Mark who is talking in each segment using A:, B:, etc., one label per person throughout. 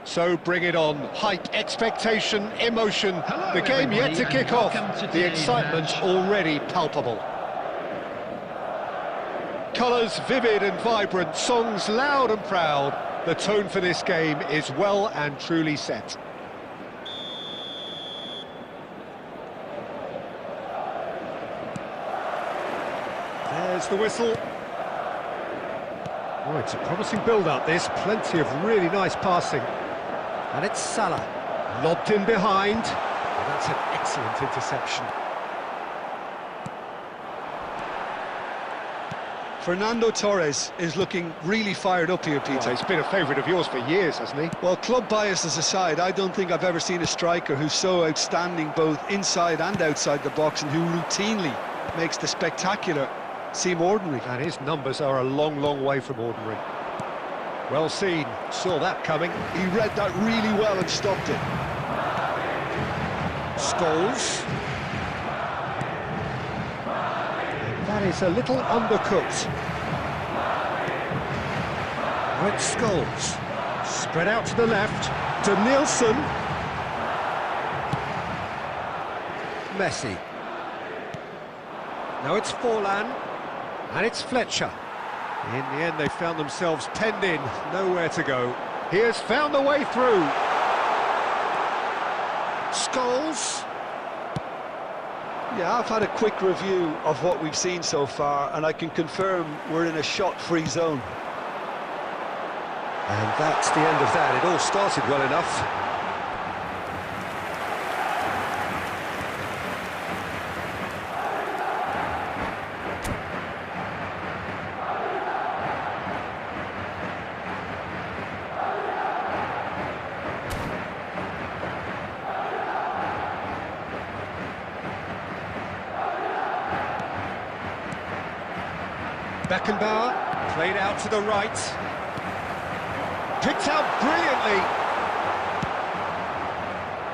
A: So bring it on. Height, expectation, emotion.
B: Hello,
A: the game yet to kick off. The excitement
B: match.
A: already palpable. Colours vivid and vibrant, songs loud and proud. The tone for this game is well and truly set. There's the whistle. Oh, it's a promising build-up, this. Plenty of really nice passing. And it's Salah. Lobbed in behind. Oh, that's an excellent interception.
C: Fernando Torres is looking really fired up here, Peter.
A: Well, he's been a favourite of yours for years, hasn't he?
C: Well, club biases aside, I don't think I've ever seen a striker who's so outstanding both inside and outside the box and who routinely makes the spectacular seem ordinary.
A: And his numbers are a long, long way from ordinary. Well seen, saw that coming.
C: He read that really well and stopped it.
A: Scholes. That is a little undercooked. Now it's Scholes. Spread out to the left, to Nielsen. Messi. Now it's Forlan, and it's Fletcher. In the end, they found themselves penned in, nowhere to go. He has found a way through. Scholes.
C: Yeah, I've had a quick review of what we've seen so far, and I can confirm we're in a shot-free zone.
A: And that's the end of that. It all started well enough. Beckenbauer, played out to the right. Picked out brilliantly.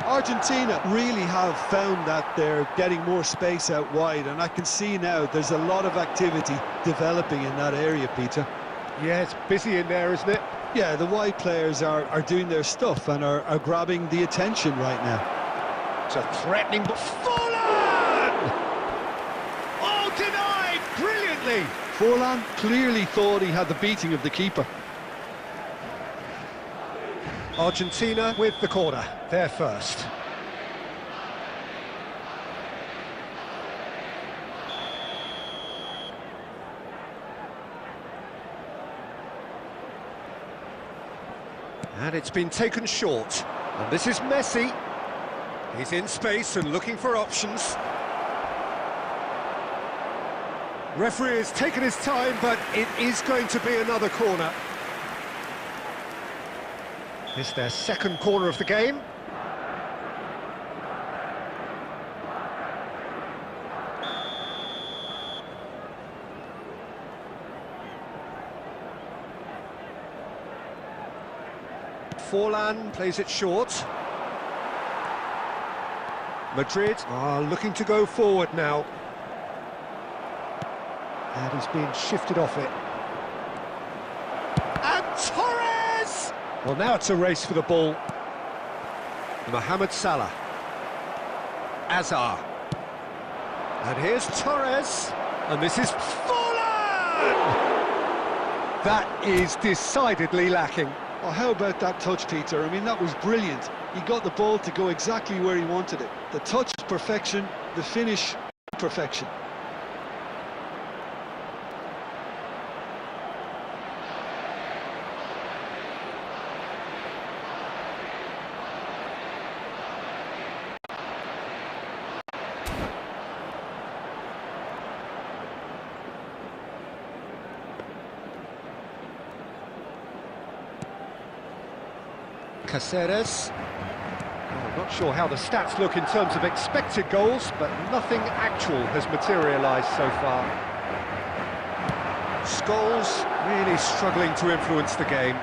C: Argentina really have found that they're getting more space out wide, and I can see now there's a lot of activity developing in that area, Peter.
A: Yeah, it's busy in there, isn't it?
C: Yeah, the wide players are doing their stuff and are grabbing the attention right now.
A: It's a threatening, but Forlan! Oh, denied brilliantly!
C: Forlan clearly thought he had the beating of the keeper.
A: Argentina with the corner, they're first. And it's been taken short. And this is Messi. He's in space and looking for options. Referee has taken his time, but it is going to be another corner. It's their second corner of the game. Forlan plays it short. Madrid are looking to go forward now. And he's being shifted off it. And Torres! Well, now it's a race for the ball. Mohamed Salah. Azar. And here's Torres. And this is Forlan! That is decidedly lacking.
C: Well, how about that touch, Peter? I mean, that was brilliant. He got the ball to go exactly where he wanted it. The touch, perfection. The finish, perfection.
A: Caceres. Oh, not sure how the stats look in terms of expected goals, but nothing actual has materialised so far. Scholes really struggling to influence the game.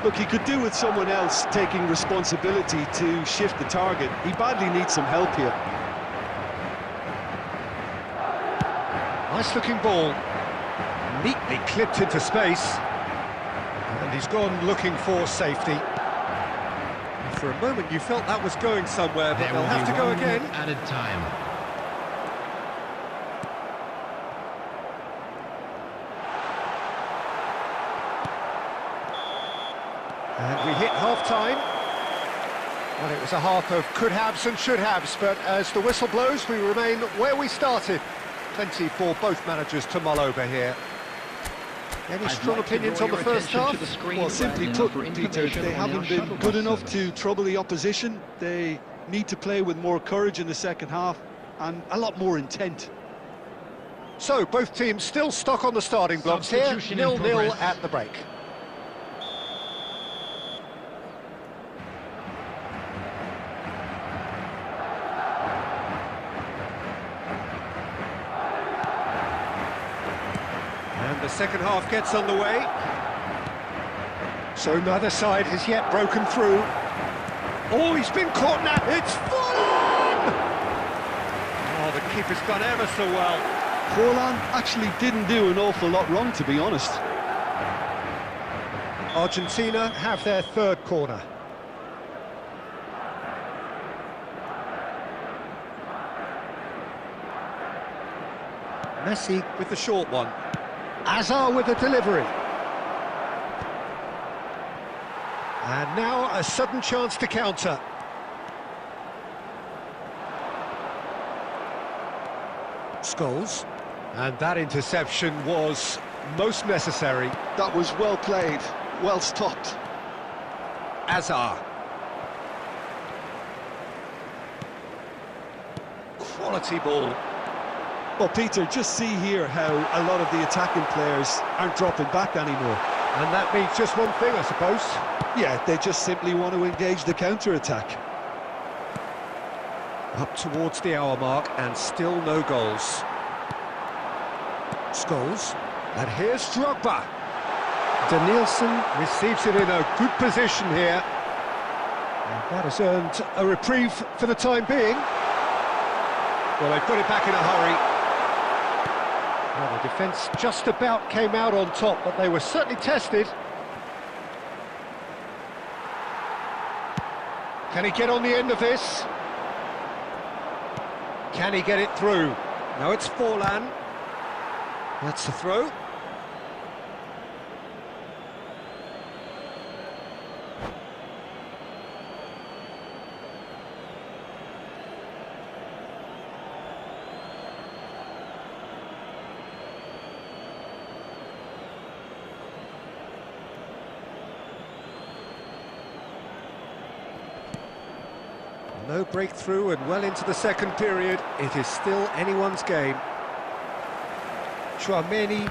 C: Look, he could do with someone else taking responsibility to shift the target. He badly needs some help here.
A: Nice looking ball. Neatly clipped into space. And he's gone looking for safety. For a moment you felt that was going somewhere, but they'll have to go again.
B: Added time.
A: And we hit half-time. Well, it was a half of could-haves and should-haves, but as the whistle blows, we remain where we started. Plenty for both managers to mull over here. Any strong opinions on the first half?
C: Well, simply put, Peter, they haven't been good enough to trouble the opposition. They need to play with more courage in the second half and a lot more intent.
A: So, both teams still stuck on the starting blocks here, 0-0 at the break. The second half gets underway. So neither side has yet broken through. Oh, he's been caught now. It's Forlan! Oh, the keeper's done ever so well.
C: Forlan actually didn't do an awful lot wrong, to be honest.
A: Argentina have their third corner. Messi with the short one. Azar with the delivery. And now a sudden chance to counter. Scholes. And that interception was most necessary.
C: That was well played, well stopped.
A: Azar. Quality ball.
C: Well, Peter, just see here how a lot of the attacking players aren't dropping back anymore.
A: And that means just one thing, I suppose.
C: Yeah, they just simply want to engage the counter-attack.
A: Up towards the hour mark and still no goals. Scholes. And here's Drogba. Danielson receives it in a good position here. And that has earned a reprieve for the time being. Well, they put it back in a hurry. Well, the defence just about came out on top, but they were certainly tested. Can he get on the end of this? Can he get it through? No, it's Forlan. That's the throw. No breakthrough and well into the second period. It is still anyone's game. Chouameni.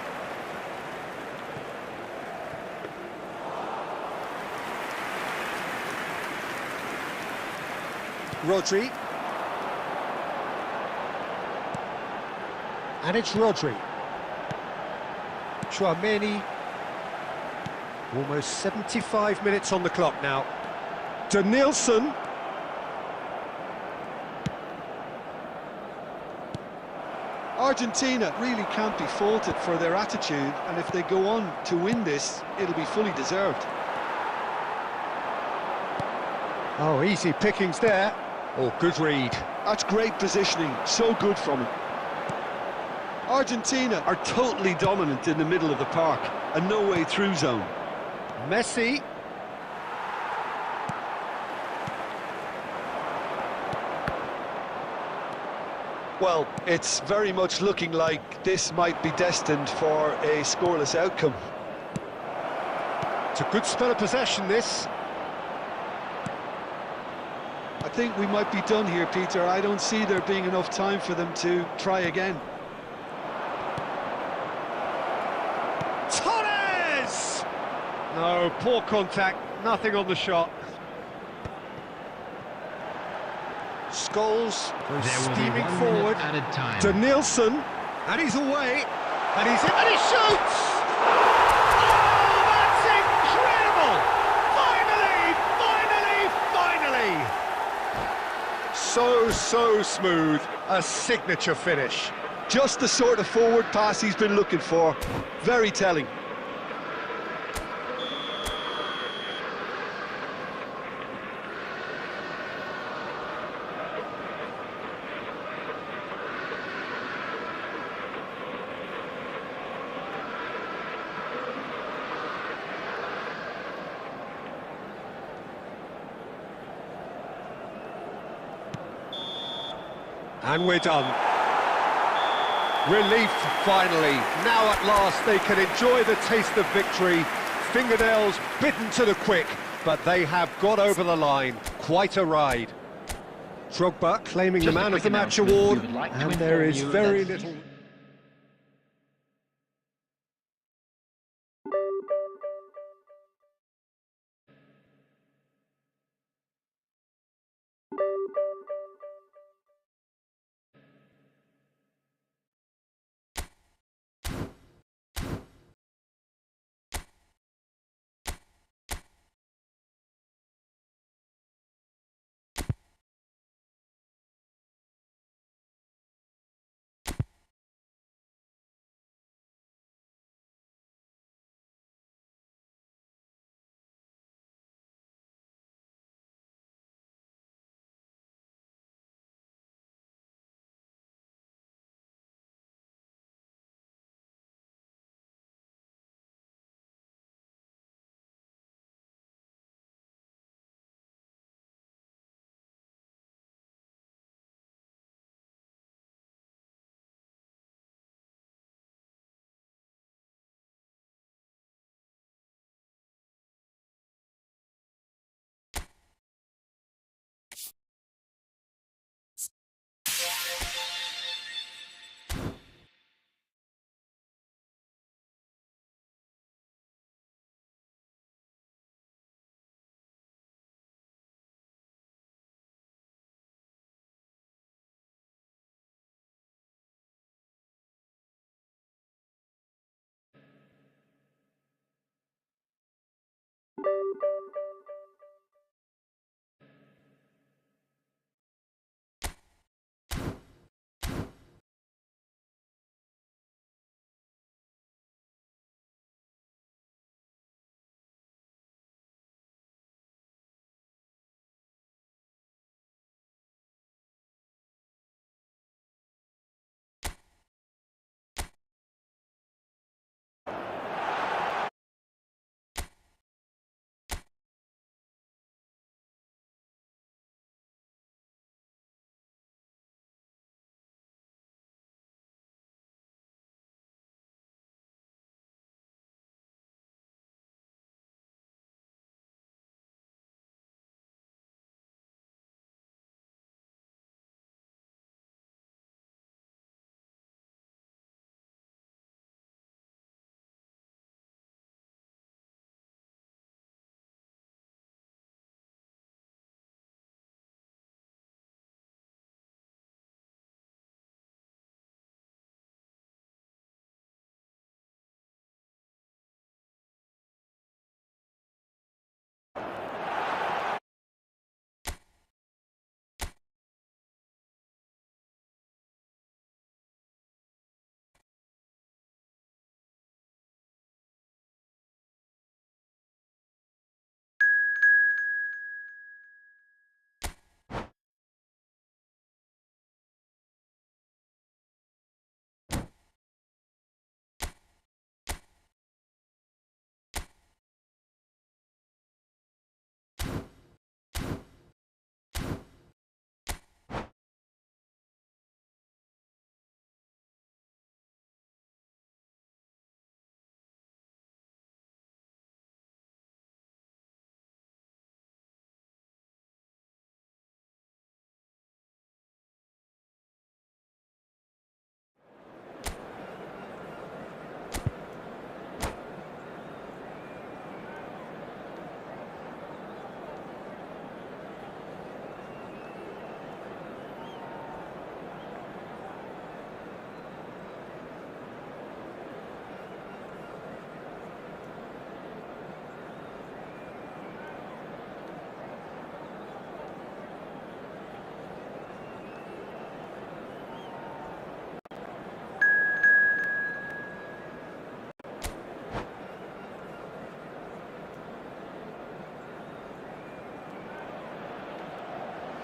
A: Rodri. And it's Rodri. Chouameni. Almost 75 minutes on the clock now. Danielson.
C: Argentina really can't be faulted for their attitude, and if they go on to win this, it'll be fully deserved.
A: Oh, easy pickings there. Oh, good read.
C: That's great positioning, so good from him. Argentina are totally dominant in the middle of the park, a no-way through zone.
A: Messi.
C: Well, it's very much looking like this might be destined for a scoreless outcome.
A: It's a good spell of possession, this.
C: I think we might be done here, Peter. I don't see there being enough time for them to try again.
A: Torres! No, poor contact, nothing on the shot. Scholes goes steaming forward. Danielson, and he's away, and he's in, and he shoots! Oh, that's incredible! Finally! So smooth, a signature finish.
C: Just the sort of forward pass he's been looking for. Very telling.
A: And we're done. Relief, finally. Now at last they can enjoy the taste of victory. Fingernails bitten to the quick, but they have got over the line. Quite a ride. Drogba claiming the Man of the Match award, and there is very little...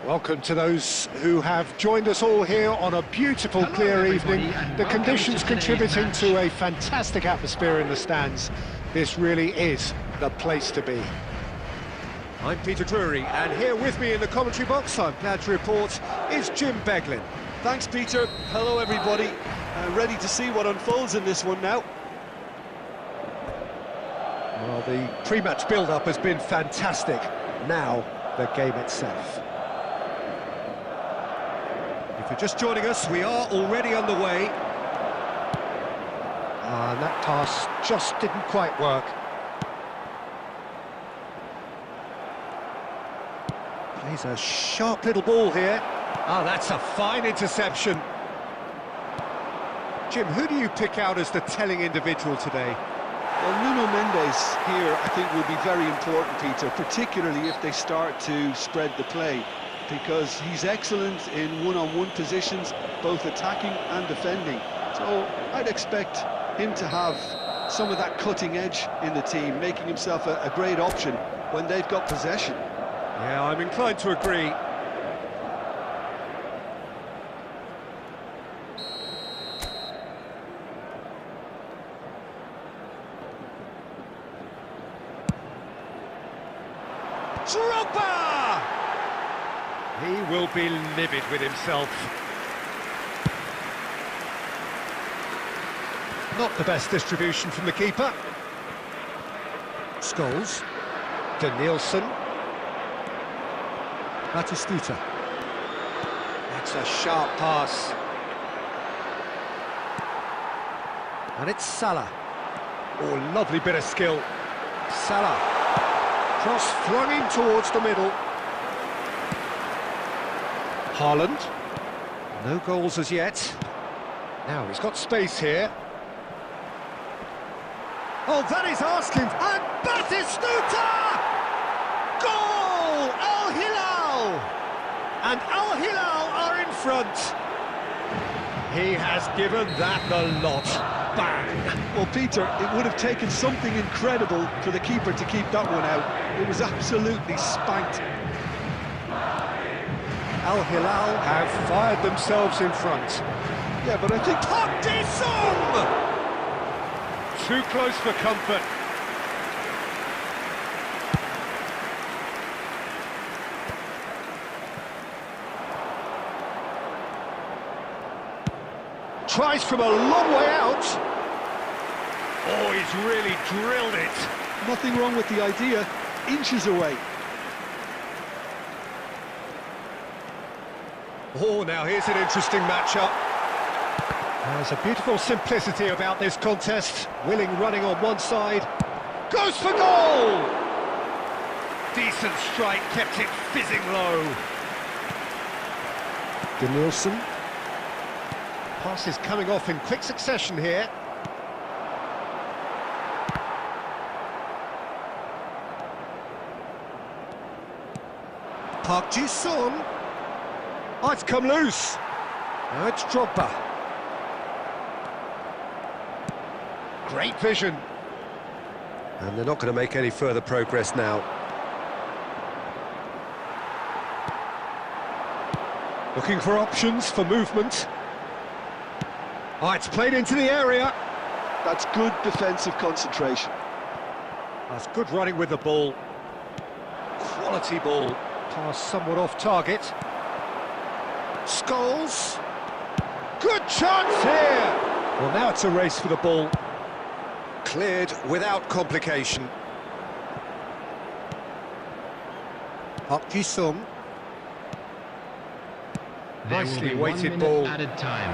A: Welcome to those who have joined us all here on a beautiful, clear evening. The conditions contributing to a fantastic atmosphere in the stands. This really is the place to be. I'm Peter Drury, and here with me in the commentary box, I'm glad to report, is Jim Beglin.
C: Thanks, Peter. Hello, everybody. Ready to see what unfolds in this one now.
A: Well, the pre-match build-up has been fantastic. Now, the game itself. If you're just joining us, we are already underway. And that pass just didn't quite work. Plays a sharp little ball here. Ah, that's a fine interception. Jim, who do you pick out as the telling individual today?
C: Well, Nuno Mendes here, I think, will be very important, Peter, particularly if they start to spread the play, because he's excellent in one-on-one positions, both attacking and defending. So I'd expect him to have some of that cutting edge in the team, making himself a great option when they've got possession.
A: Yeah, I'm inclined to agree. Drogba! He will be livid with himself. Not the best distribution from the keeper. Scholes. Danielson. Batistuta. That's a sharp pass. And it's Salah. Oh, lovely bit of skill. Salah. Cross flung in towards the middle. Haaland. No goals as yet. Now he's got space here. Oh, that is asking. And Batistuta! Goal! Al Hilal! And Al Hilal are in front. He has given that the lot. Bang!
C: Well, Peter, it would have taken something incredible for the keeper to keep that one out. It was absolutely spanked.
A: Al Hilal have fired themselves in front.
C: Yeah, but I think...
A: Park Ji-sung! Too close for comfort. Tries from a long way out. Oh, he's really drilled it.
C: Nothing wrong with the idea. Inches away.
A: Oh, now here's an interesting matchup. There's a beautiful simplicity about this contest. Willing running on one side. Goes for goal! Decent strike, kept it fizzing low. Danielson. Pass is coming off in quick succession here. Park Ji-sung. Oh, it's come loose. Now it's Drogba. Great vision. And they're not going to make any further progress now. Looking for options for movement. Oh, it's played into the area.
C: That's good defensive concentration.
A: That's good running with the ball. Quality ball. Pass somewhat off target. Scholes. Good chance here. Well, now it's a race for the ball. Cleared without complication. Park Ji-sung. Nicely weighted ball.
B: Added time.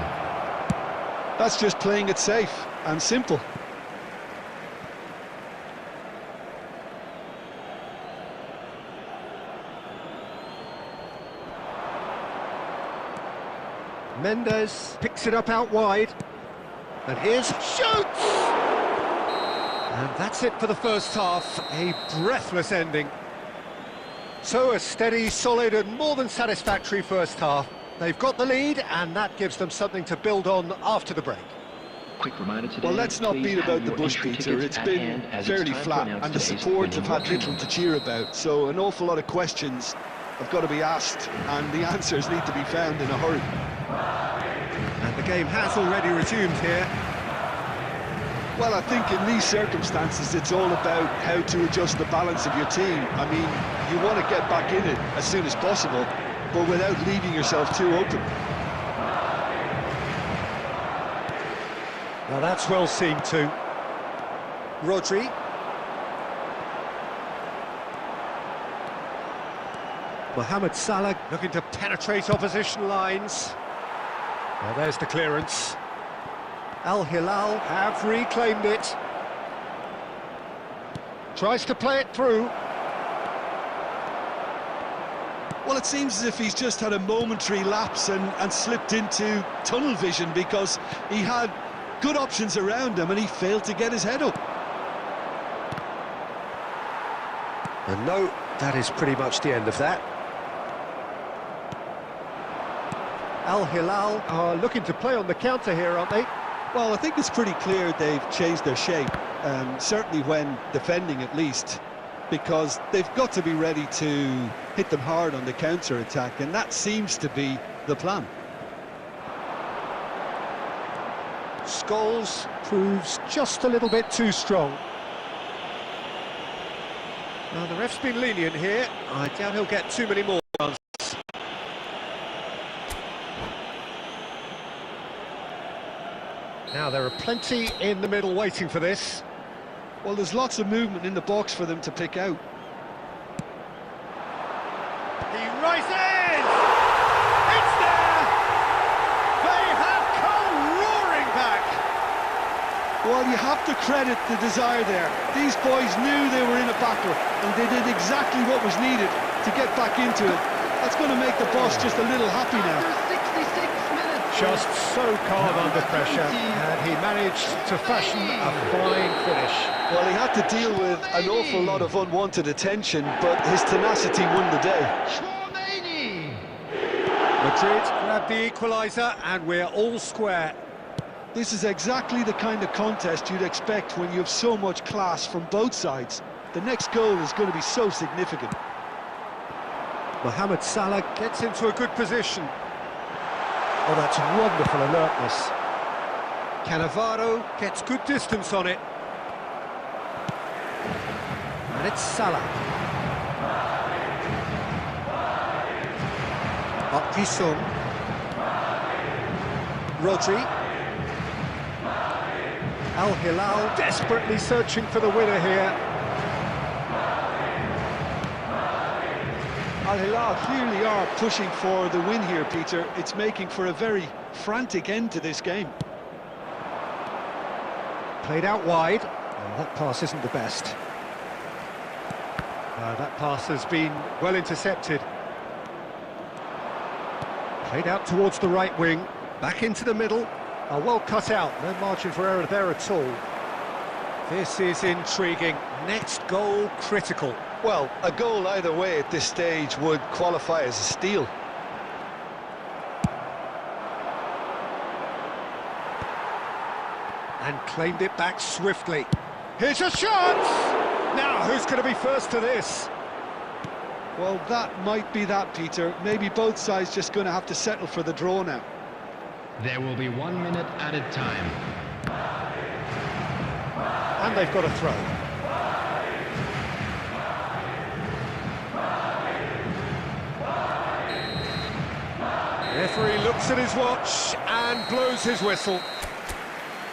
C: That's just playing it safe and simple.
A: Mendes picks it up out wide. And here's shoots! And that's it for the first half. A breathless ending. So a steady, solid and more than satisfactory first half. They've got the lead and that gives them something to build on after the break.
B: Quick reminder today.
C: Well, let's not beat about the bush, Peter. It's been fairly flat and the support have had little to cheer about. So an awful lot of questions have got to be asked and the answers need to be found in a hurry.
A: And the game has already resumed here.
C: Well, I think in these circumstances it's all about how to adjust the balance of your team. I mean, you want to get back in it as soon as possible, but without leaving yourself too open.
A: Now that's well seen too. Rodri. Mohamed Salah looking to penetrate opposition lines. Well, there's the clearance. Al Hilal have reclaimed it. Tries to play it through.
C: Well, it seems as if he's just had a momentary lapse and slipped into tunnel vision, because he had good options around him and he failed to get his head up.
A: And no, that is pretty much the end of that. Al Hilal are looking to play on the counter here, aren't they?
C: Well, I think it's pretty clear they've changed their shape, certainly when defending at least, because they've got to be ready to hit them hard on the counter-attack, and that seems to be the plan.
A: Scholes proves just a little bit too strong. Now, the ref's been lenient here. I doubt he'll get too many more runs. Now, there are plenty in the middle waiting for this.
C: Well, there's lots of movement in the box for them to pick out.
A: He rises! It's there! They have come roaring back!
C: Well, you have to credit the desire there. These boys knew they were in a battle, and they did exactly what was needed to get back into it. That's going to make the boss just a little happy now.
A: Just so calm under pressure, and he managed to fashion a fine finish.
C: Well, he had to deal with an awful lot of unwanted attention, but his tenacity won the day.
A: Madrid grabbed the equaliser, and we're all square.
C: This is exactly the kind of contest you'd expect when you have so much class from both sides. The next goal is going to be so significant.
A: Mohamed Salah gets into a good position. Oh, that's wonderful alertness. Cannavaro gets good distance on it. And it's Salah. Up Gisung. Rodri. Al Hilal desperately searching for the winner here.
C: Al Hilal clearly are pushing for the win here, Peter. It's making for a very frantic end to this game.
A: Played out wide. Oh, that pass isn't the best. That pass has been well intercepted. Played out towards the right wing. Back into the middle. Well cut out. No margin for error there at all. This is intriguing. Next goal critical.
C: Well, a goal either way at this stage would qualify as a steal.
A: And claimed it back swiftly. Here's a chance! Now, who's going to be first to this?
C: Well, that might be that, Peter. Maybe both sides just going to have to settle for the draw now.
B: There will be 1 minute added time.
A: And they've got a throw. Referee looks at his watch and blows his whistle.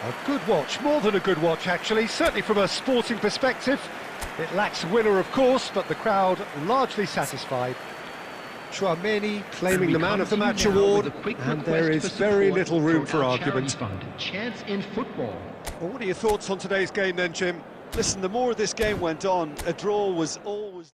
A: A good watch, more than a good watch actually, certainly from a sporting perspective. It lacks winner of course, but the crowd largely satisfied. Chouameni claiming the man of the match award, and there is very little room for argument.
B: Chance in football.
A: Well, what are your thoughts on today's game then, Jim?
C: Listen, the more this game went on, a draw was always...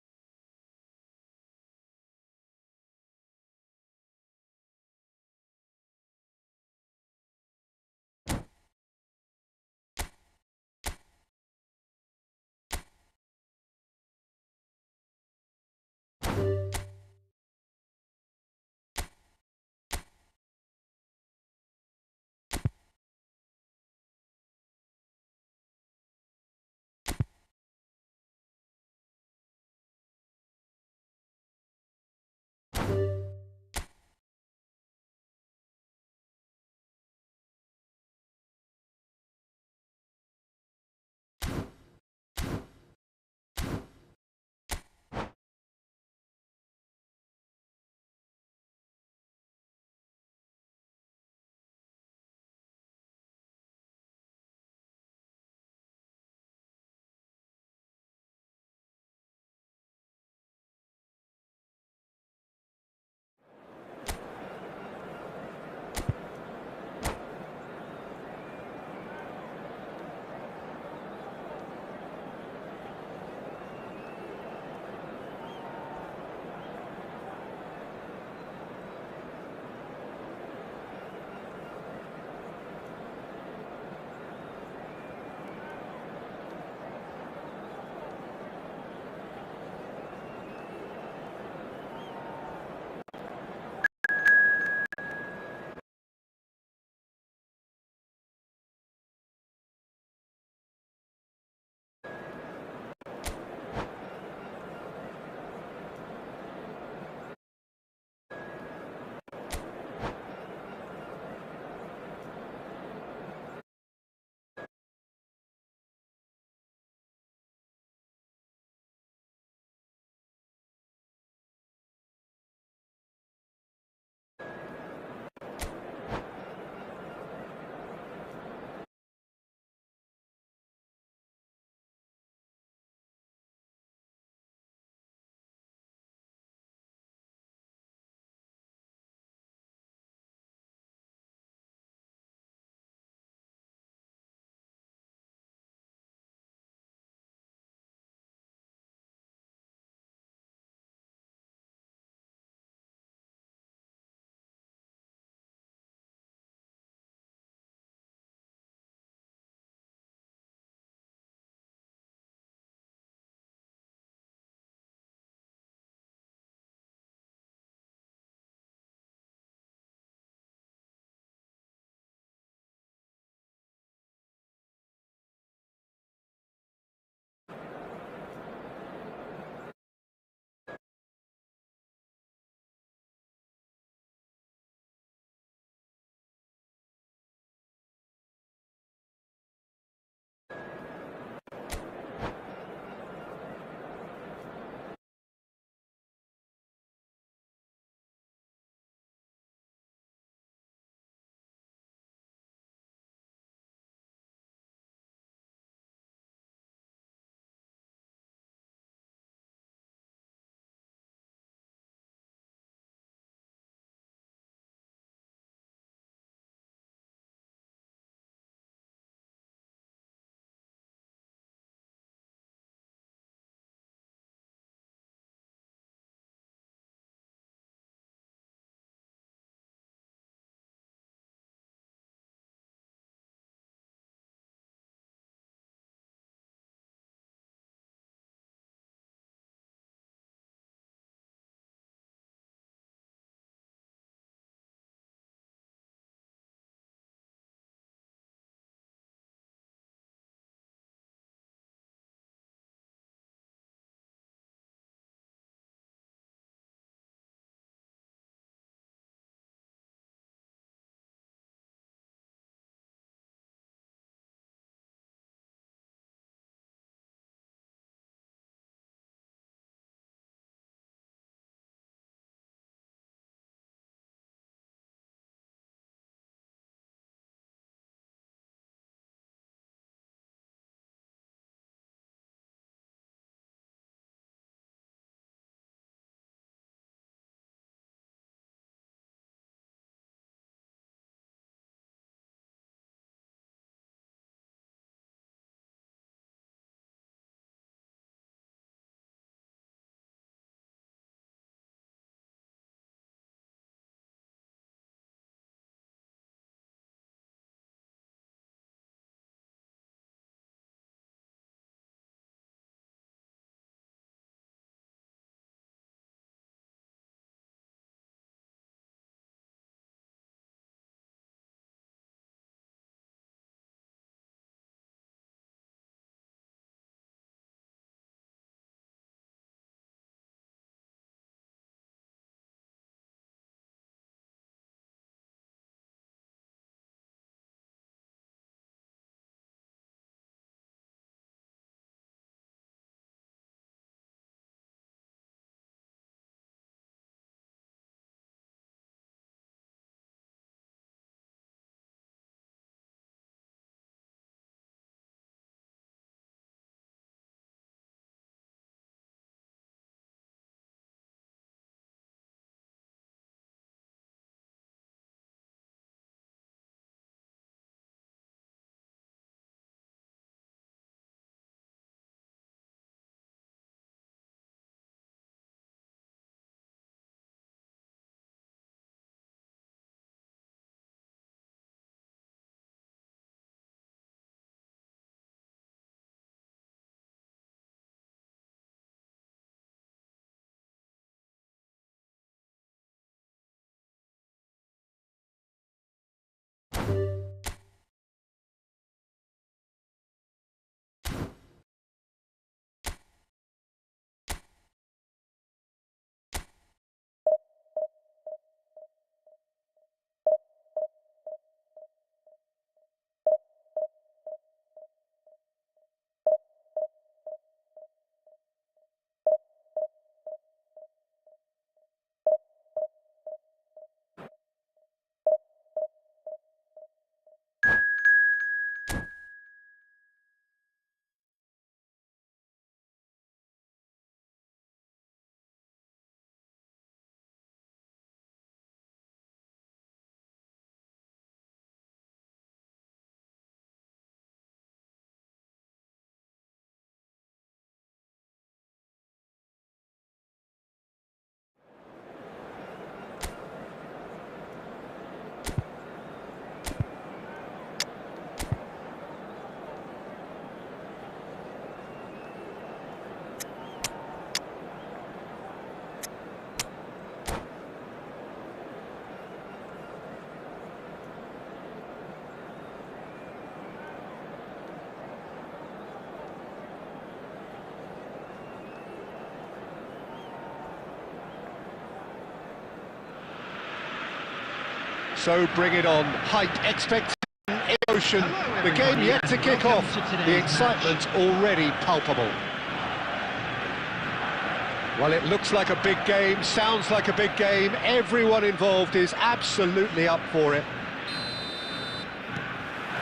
A: So bring it on. Height, expectation, emotion. The game yet to kick off. The excitement already palpable. Well, it looks like a big game, sounds like a big game. Everyone involved is absolutely up for it.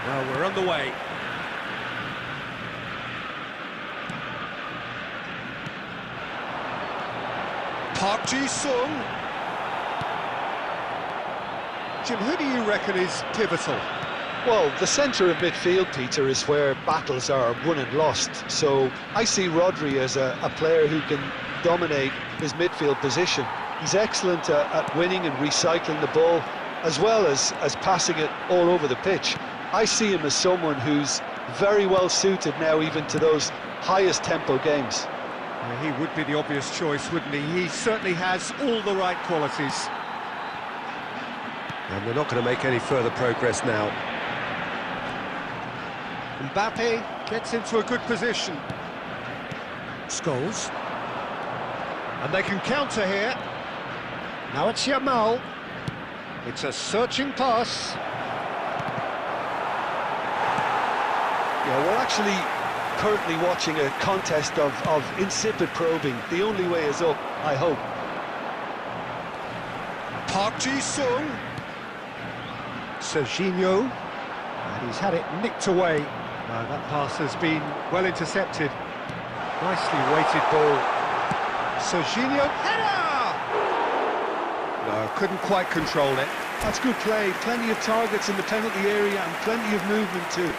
A: Well, we're on the way. Park Ji-sung. Jim, who do you reckon is pivotal?
C: Well, the centre of midfield, Peter, is where battles are won and lost. So I see Rodri as a player who can dominate his midfield position. He's excellent at winning and recycling the ball, as well as passing it all over the pitch. I see him as someone who's very well suited now even to those highest tempo games.
A: Yeah, he would be the obvious choice, wouldn't he? He certainly has all the right qualities. And they're not going to make any further progress now. Mbappe gets into a good position. Scholes. And they can counter here. Now it's Yamal. It's a searching pass.
C: Yeah, we're actually currently watching a contest of insipid probing. The only way is up, I hope.
A: Park Ji-sung. Serginho. And he's had it nicked away. That pass has been well intercepted. Nicely weighted ball. Serginho, header! No, couldn't quite control it.
C: That's good play. Plenty of targets in the penalty area and plenty of movement too.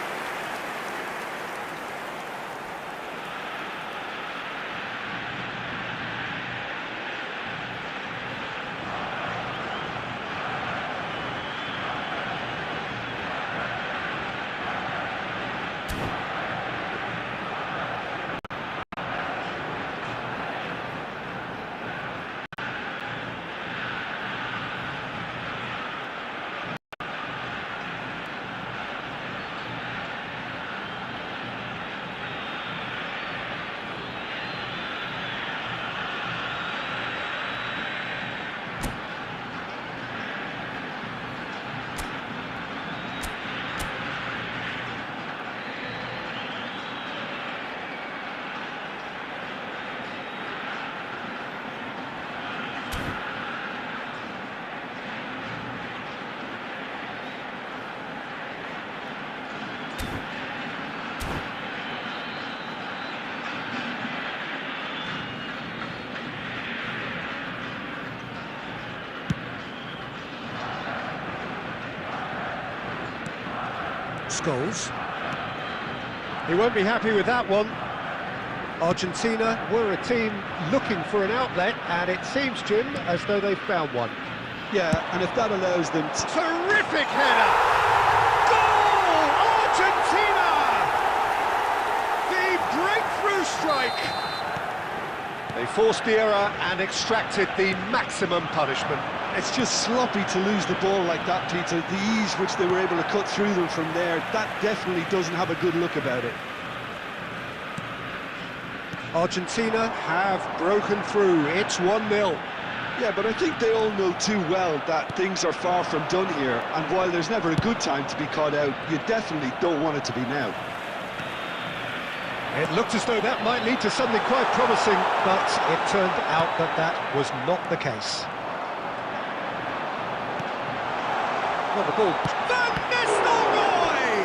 A: Scholes. He won't be happy with that one. Argentina were a team looking for an outlet, and it seems, Jim, as though they've found one.
C: Yeah, and if that allows them to...
A: Terrific header! Goal! Argentina! The breakthrough strike! They forced the error and extracted the maximum punishment.
C: It's just sloppy to lose the ball like that, Peter. The ease which they were able to cut through them from there, that definitely doesn't have a good look about it.
A: Argentina have broken through. It's 1-0.
C: Yeah, but I think they all know too well that things are far from done here, and while there's never a good time to be caught out, you definitely don't want it to be now.
A: It looked as though that might lead to something quite promising, but it turned out that that was not the case. Well, the ball... Van Nistelrooy!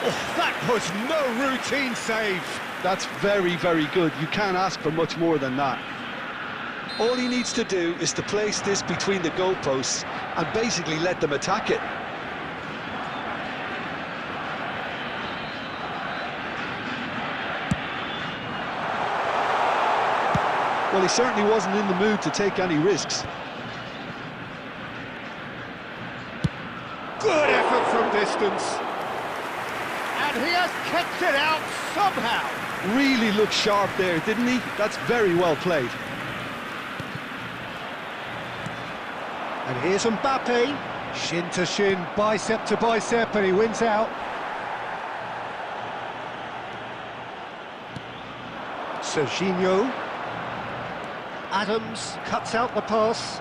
A: Oh, that was no routine save.
C: That's very, very good. You can't ask for much more than that. All he needs to do is to place this between the goalposts and basically let them attack it. Well, he certainly wasn't in the mood to take any risks.
A: Good effort from distance. And he has kept it out somehow.
C: Really looked sharp there, didn't he? That's very well played.
A: And here's Mbappe. Shin to shin, bicep to bicep, and he wins out. Serginho. Adams cuts out the pass.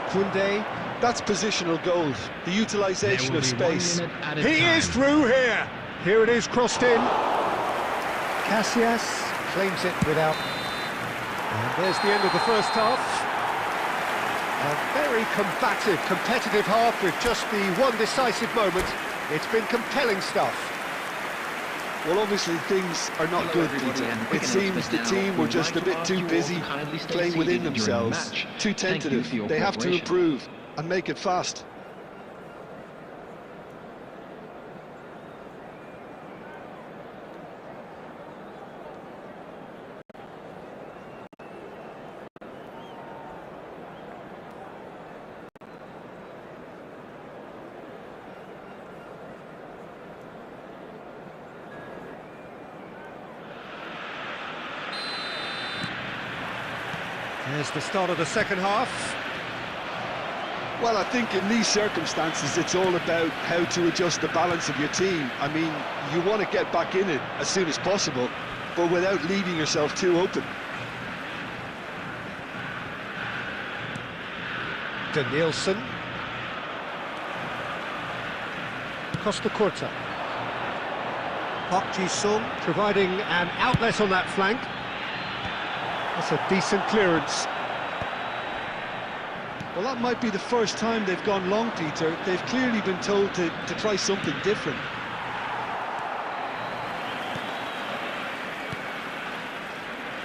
A: Koundé.
C: That's positional goals, the utilisation of space.
A: He is through here. Here it is, crossed in. Casillas claims it without. And there's the end of the first half. A very combative, competitive half with just the one decisive moment. It's been compelling stuff.
C: Well, obviously things are not good, Peter. It seems the team were just a bit too busy playing within themselves, too tentative. They have to improve and make it fast.
A: There's the start of the second half.
C: Well, I think in these circumstances, it's all about how to adjust the balance of your team. I mean, you want to get back in it as soon as possible, but without leaving yourself too open.
A: Danielson. Costa Curta. Park Ji-sung providing an outlet on that flank. That's a decent clearance.
C: Well, that might be the first time they've gone long, Peter. They've clearly been told to try something different.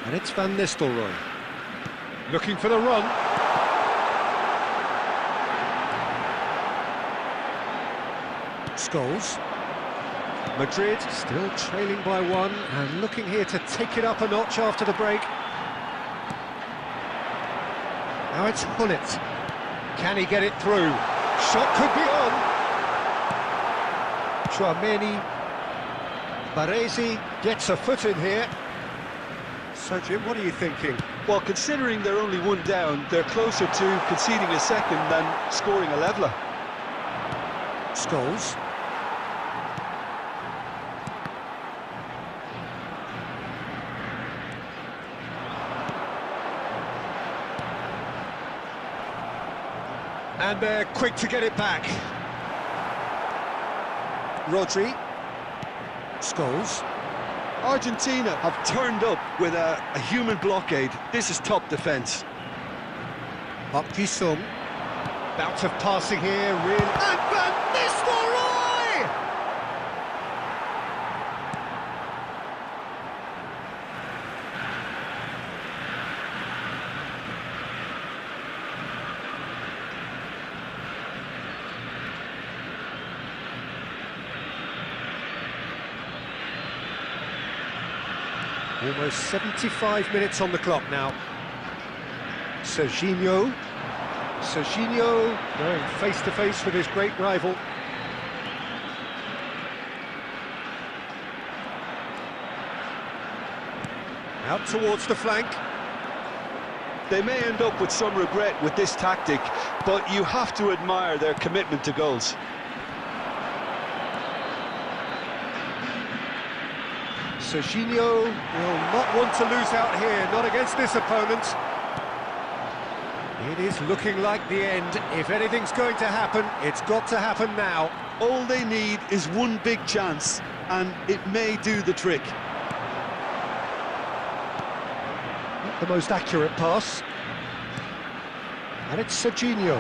A: And it's Van Nistelrooy. Looking for the run. Scholes. Madrid still trailing by one and looking here to take it up a notch after the break. Now it's Hullet. Can he get it through? Shot could be on. Chouameni. Baresi gets a foot in here. So, Jim, what are you thinking?
C: Well, considering they're only one down, they're closer to conceding a second than scoring a leveller.
A: Scholes. And they're quick to get it back. Rodri. Scholes.
C: Argentina have turned up with a human blockade. This is top defence.
A: Park Ji-sung. Bout of passing here, really. And Van Nistelrooy! Almost 75 minutes on the clock now. Serginho going face-to-face with his great rival. Out towards the flank.
C: They may end up with some regret with this tactic, but you have to admire their commitment to goals.
A: Serginho will not want to lose out here, not against this opponent. It is looking like the end. If anything's going to happen, it's got to happen now.
C: All they need is one big chance, and it may do the trick.
A: Not the most accurate pass. And it's Serginho.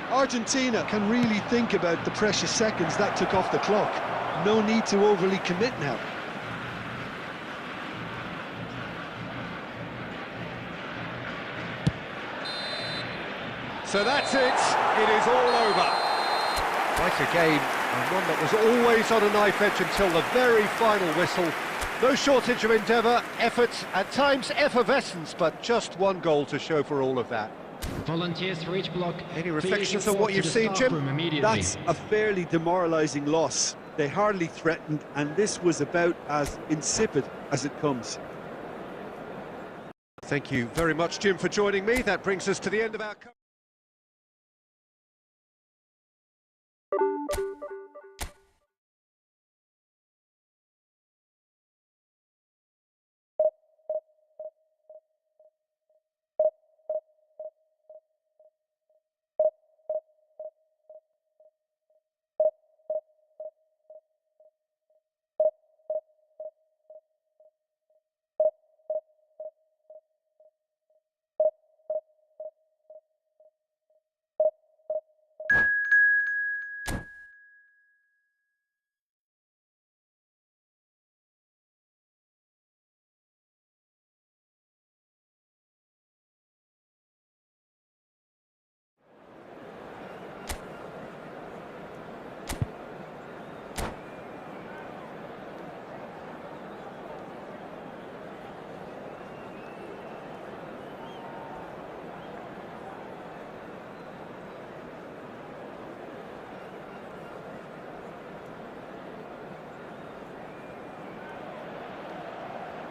C: Argentina can really think about the precious seconds that took off the clock. No need to overly commit now.
A: So that's it. It is all over. Quite a game, and one that was always on a knife edge until the very final whistle. No shortage of endeavour, effort, at times effervescence, but just one goal to show for all of that.
B: Volunteers for each block.
A: Any reflections on what you've seen, Jim?
C: That's a fairly demoralising loss. They hardly threatened, and this was about as insipid as it comes.
A: Thank you very much, Jim, for joining me. That brings us to the end of our...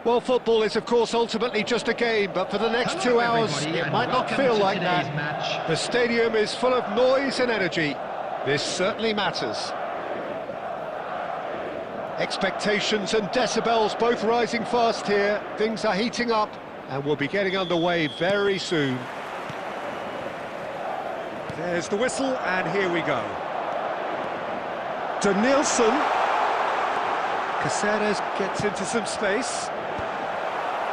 A: Well, football is, of course, ultimately just a game, but for the next 2 hours, it might not feel like that.
B: Match.
A: The stadium is full of noise and energy. This certainly matters. Expectations and decibels both rising fast here. Things are heating up, and we'll be getting underway very soon. There's the whistle, and here we go. Danielson. Caceres gets into some space.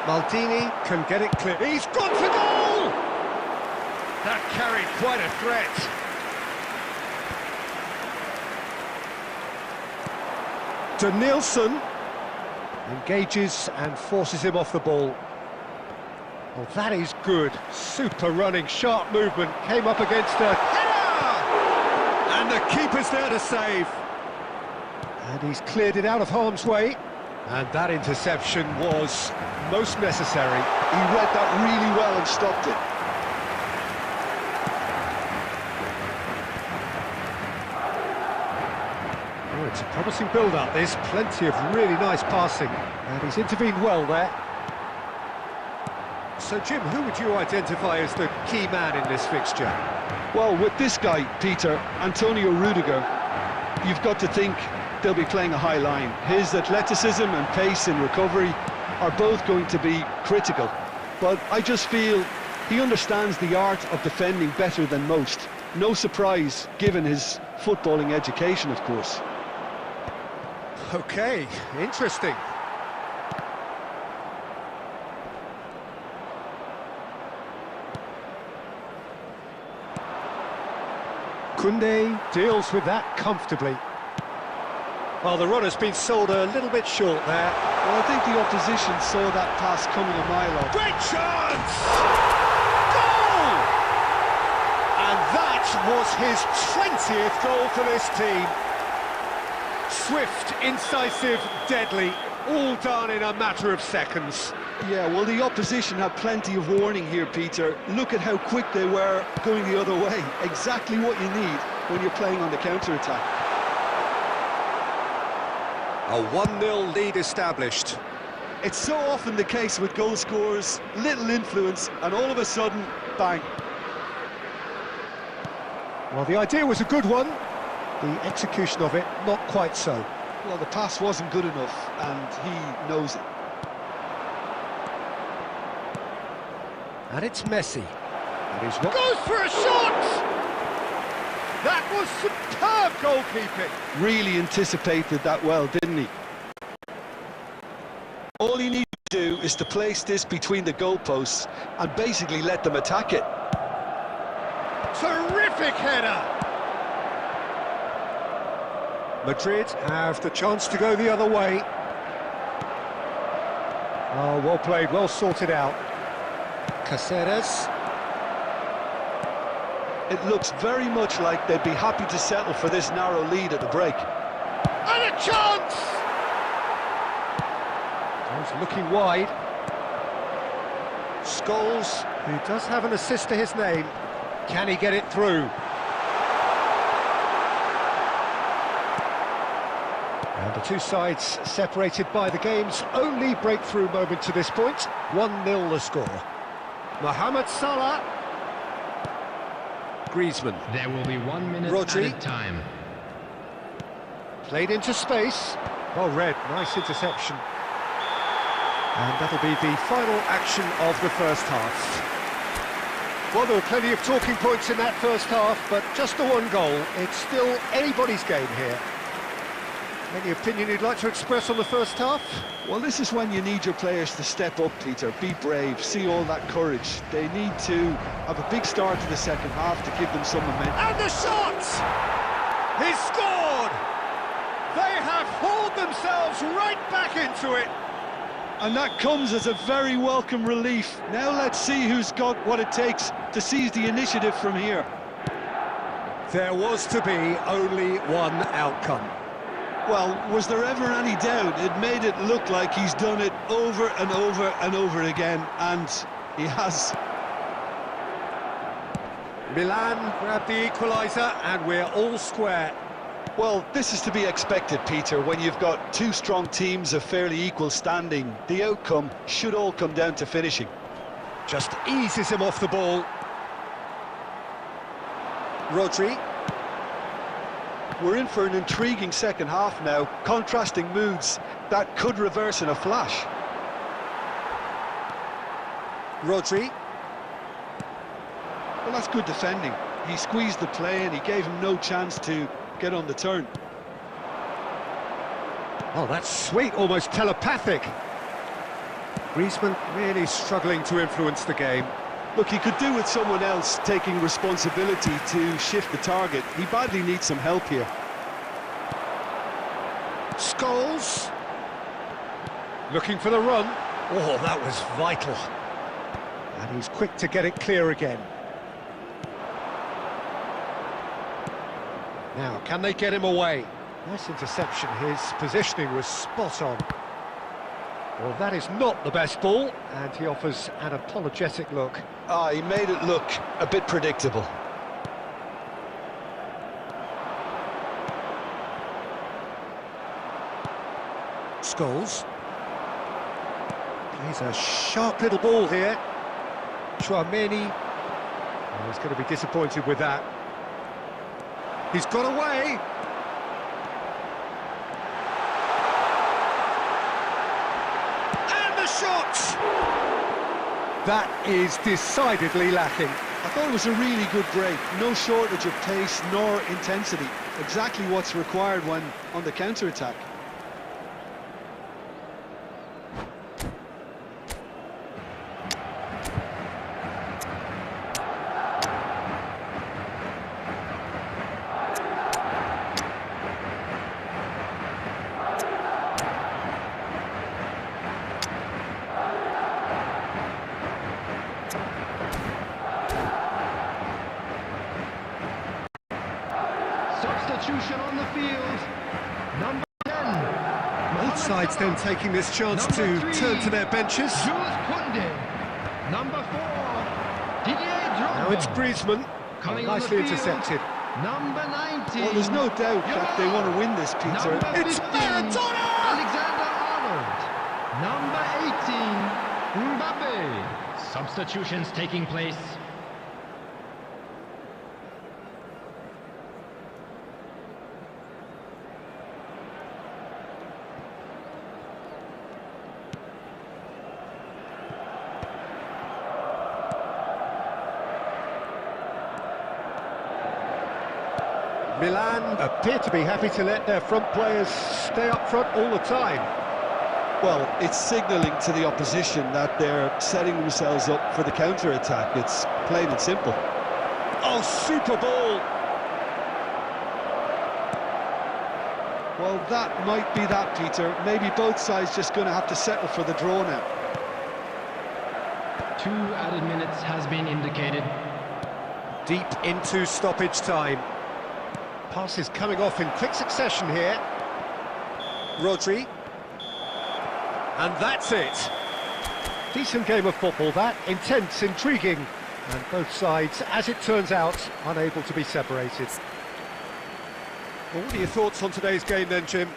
A: Maldini can get it clear. He's gone for goal! That carried quite a threat. Danielson engages and forces him off the ball. Well, that is good. Super running, sharp movement. Came up against a header! And the keeper's there to save. And he's cleared it out of harm's way. And that interception was most necessary.
C: He read that really well and stopped it.
A: Oh, it's a promising build-up. There's plenty of really nice passing. And he's intervened well there. So, Jim, who would you identify as the key man in this fixture?
C: Well, with this guy, Peter, Antonio Rudiger, you've got to think they'll be playing a high line. His athleticism and pace in recovery are both going to be critical. But I just feel he understands the art of defending better than most. No surprise, given his footballing education, of course.
A: OK, interesting. Koundé deals with that comfortably. Well, the run has been sold a little bit short there.
C: Well, I think the opposition saw that pass coming a mile off.
A: Great chance! Goal! And that was his 20th goal for this team. Swift, incisive, deadly, all done in a matter of seconds.
C: Yeah, well, the opposition had plenty of warning here, Peter. Look at how quick they were going the other way. Exactly what you need when you're playing on the counter-attack.
A: A 1-0 lead established.
C: It's so often the case with goal scorers, little influence, and all of a sudden, bang.
A: Well, the idea was a good one. The execution of it, not quite so.
C: Well, the pass wasn't good enough, and he knows it.
A: And it's Messi. That is what goes for a shot! That was superb goalkeeping.
C: Really anticipated that well, didn't he? All he needs to do is to place this between the goalposts and basically let them attack it.
A: Terrific header! Madrid have the chance to go the other way. Oh, well played, well sorted out. Caceres.
C: It looks very much like they'd be happy to settle for this narrow lead at the break.
A: And a chance! He's looking wide. Scholes, who does have an assist to his name. Can he get it through? And the two sides separated by the game's only breakthrough moment to this point. 1-0 the score. Mohamed Salah. Griezmann.
B: There will be 1 minute
A: Rodri.
B: added time.
A: Played into space. Well read, nice interception. And that'll be the final action of the first half. Well, there were plenty of talking points in that first half, but just the one goal. It's still anybody's game here. Any opinion you'd like to express on the first half?
C: Well, this is when you need your players to step up, Peter. Be brave, see all that courage. They need to have a big start to the second half to give them some momentum.
A: And the shot! He's scored! They have hauled themselves right back into it.
C: And that comes as a very welcome relief. Now let's see who's got what it takes to seize the initiative from here.
A: There was to be only one outcome.
C: Well, was there ever any doubt? It made it look like he's done it over and over and over again, and he has.
A: Milan grabbed the equaliser, and we're all square.
C: Well, this is to be expected, Peter. When you've got two strong teams of fairly equal standing, the outcome should all come down to finishing.
A: Just eases him off the ball. Rodri.
C: We're in for an intriguing second half now, contrasting moods that could reverse in a flash.
A: Rodri.
C: Well, that's good defending. He squeezed the play and he gave him no chance to get on the turn.
A: Oh, that's sweet, almost telepathic. Griezmann really struggling to influence the game.
C: Look, he could do with someone else taking responsibility to shift the target. He badly needs some help here.
A: Scholes. Looking for the run. Oh, that was vital. And he's quick to get it clear again. Now, can they get him away? Nice interception. His positioning was spot on. Well, that is not the best ball, and he offers an apologetic look.
C: He made it look a bit predictable.
A: Scholes. Plays a sharp little ball here. Chouameni. Oh, he's going to be disappointed with that. He's got away. And the shot! That is decidedly lacking.
C: I thought it was a really good break. No shortage of pace nor intensity. Exactly what's required when on the counter-attack.
B: Substitution on the field. Number 10.
A: Both sides then taking this chance to turn to their benches.
B: Jules Koundé. Number 4. Didier Drogba.
A: Now it's Griezmann.
B: Coming on the
A: Nicely
B: field.
A: intercepted.
B: Number 19.
C: Well, there's no doubt that they want to win this, Peter.
B: Number 15.
A: It's Maradona!
B: Alexander Arnold. Number 18. Mbappe. Substitutions taking place.
A: Milan appear to be happy to let their front players stay up front all the time.
C: Well, it's signalling to the opposition that they're setting themselves up for the counter-attack. It's plain and simple.
A: Oh, super ball!
C: Well, that might be that, Peter. Maybe both sides just going to have to settle for the draw now.
B: 2 added minutes has been indicated.
A: Deep into stoppage time. Passes coming off in quick succession here. Rodri. And that's it. Decent game of football, that. Intense, intriguing. And both sides, as it turns out, unable to be separated. Well, what are your thoughts on today's game then, Jim?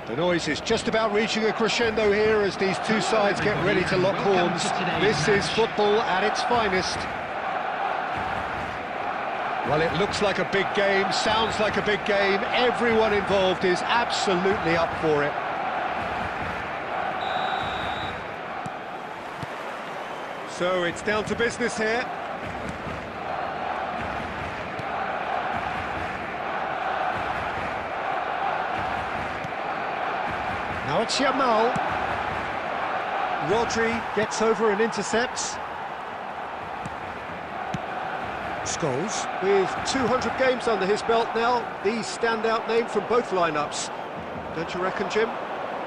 A: The noise is just about reaching a crescendo here as these two sides get ready to lock horns. This is football at its finest. Well, it looks like a big game, sounds like a big game. Everyone involved is absolutely up for it. So it's down to business here. Now it's Yamal. Rodri gets over and intercepts. Scholes, with 200 games under his belt now, the standout name from both lineups. Don't you reckon, Jim?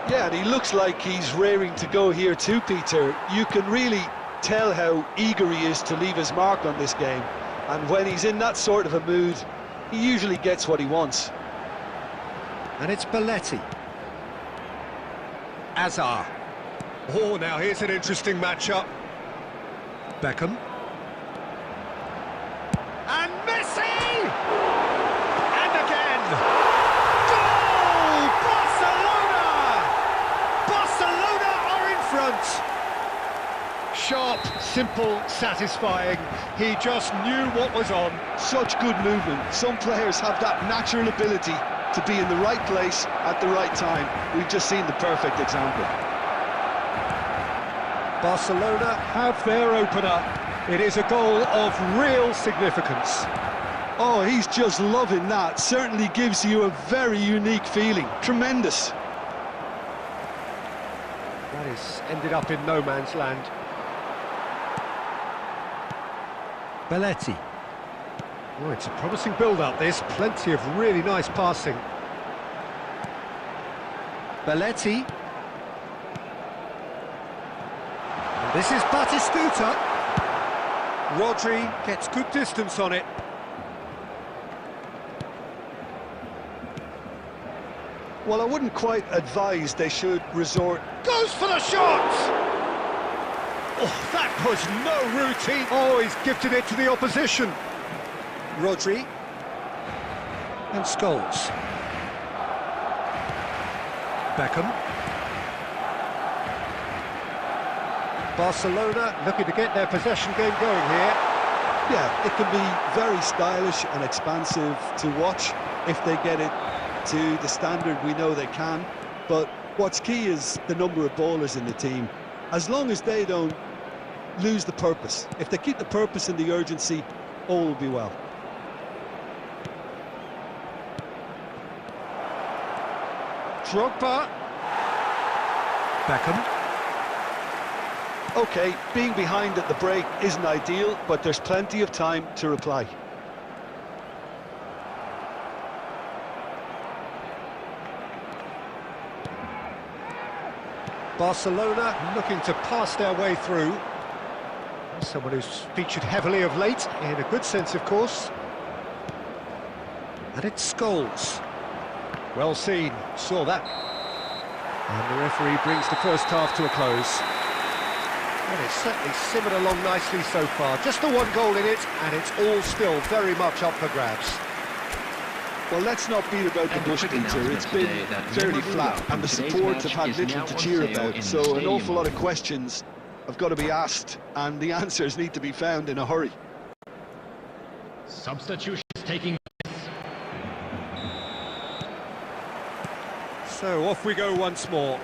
C: Yeah, and he looks like he's raring to go here too, Peter. You can really tell how eager he is to leave his mark on this game. And when he's in that sort of a mood, he usually gets what he wants.
A: And it's Belletti. Azar. Oh, now here's an interesting matchup. Beckham. And Messi! And again! Goal! Barcelona! Barcelona are in front! Sharp, simple, satisfying. He just knew what was on.
C: Such good movement. Some players have that natural ability to be in the right place at the right time. We've just seen the perfect example.
A: Barcelona have their opener. It is a goal of real significance.
C: Oh, he's just loving that. Certainly gives you a very unique feeling. Tremendous.
A: That is ended up in no man's land. Belletti. Oh, it's a promising build-up, this. Plenty of really nice passing. Belletti. And this is Batistuta. Rodri gets good distance on it.
C: Well, I wouldn't quite advise they should resort...
A: Goes for the shot! Oh, that was no routine. Oh, he's gifted it to the opposition. Rodri. And Scholes. Beckham. Barcelona looking to get their possession game going here.
C: Yeah, it can be very stylish and expansive to watch if they get it to the standard we know they can. But what's key is the number of ballers in the team. As long as they don't lose the purpose, if they keep the purpose and the urgency, all will be well.
A: Drogba. Beckham.
C: OK, being behind at the break isn't ideal, but there's plenty of time to reply.
A: Barcelona looking to pass their way through. Someone who's featured heavily of late, in a good sense, of course. And it's Scholes. Well seen, saw that. And the referee brings the first half to a close. Well, it's certainly simmered along nicely so far. Just the one goal in it, and it's all still very much up for grabs.
C: Well, let's not beat about the bush, Peter. It's been fairly flat, and the support have had little to cheer about. So an awful lot of questions have got to be asked, and the answers need to be found in a hurry.
B: Substitutions taking place.
A: So off we go once more.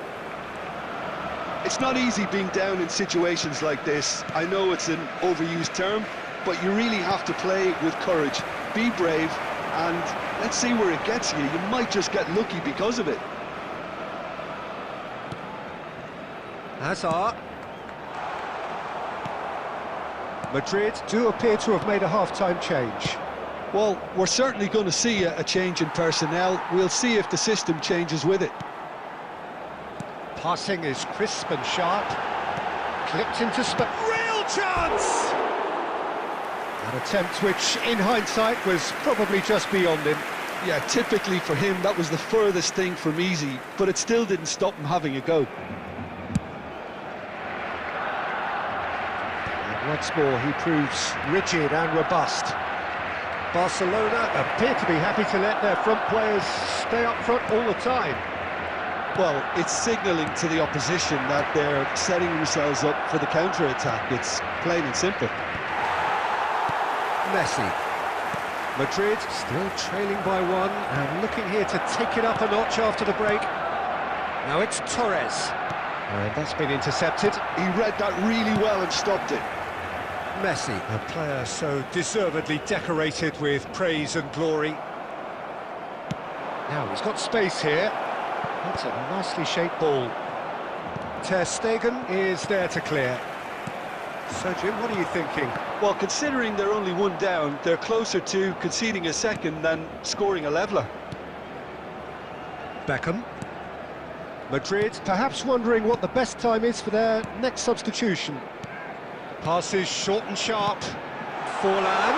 C: It's not easy being down in situations like this. I know it's an overused term, but you really have to play with courage. Be brave, and let's see where it gets you. You might just get lucky because of it.
A: Hazard. Madrid do appear to have made a half-time change.
C: Well, we're certainly going to see a change in personnel. We'll see if the system changes with it.
A: Passing is crisp and sharp. Clipped into space. Real chance! An attempt which, in hindsight, was probably just beyond him.
C: Yeah, typically for him, that was the furthest thing from easy, but it still didn't stop him having a go.
A: And once more, he proves rigid and robust. Barcelona appear to be happy to let their front players stay up front all the time.
C: Well, it's signalling to the opposition that they're setting themselves up for the counter-attack. It's plain and simple.
A: Messi. Madrid still trailing by one and looking here to take it up a notch after the break. Now it's Torres. And that's been intercepted.
C: He read that really well and stopped it.
A: Messi, a player so deservedly decorated with praise and glory. Now he's got space here. That's a nicely shaped ball. Ter Stegen is there to clear. So Jim, what are you thinking?
C: Well, considering they're only one down, they're closer to conceding a second than scoring a leveller.
A: Beckham. Madrid perhaps wondering what the best time is for their next substitution. Passes short and sharp. Forlan.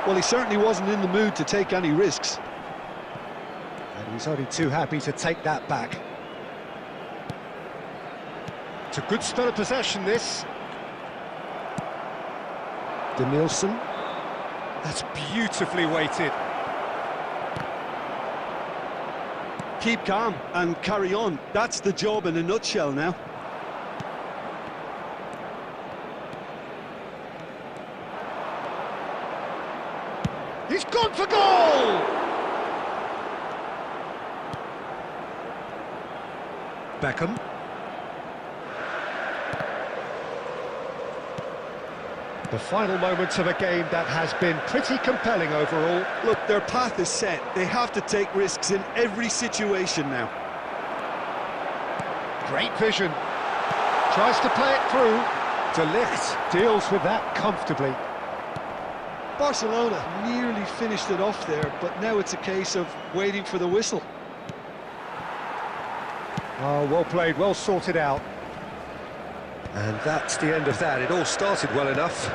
C: Well, he certainly wasn't in the mood to take any risks.
A: And he's only too happy to take that back. It's a good spell of possession, this. Danielson. That's beautifully weighted.
C: Keep calm and carry on. That's the job in a nutshell now.
A: He's gone for goal! Beckham. The final moments of a game that has been pretty compelling overall.
C: Look, their path is set. They have to take risks in every situation now.
A: Great vision. Tries to play it through. De Ligt deals with that comfortably.
C: Barcelona nearly finished it off there, but now it's a case of waiting for the whistle.
A: Oh, well played, well sorted out. And that's the end of that. It all started well enough.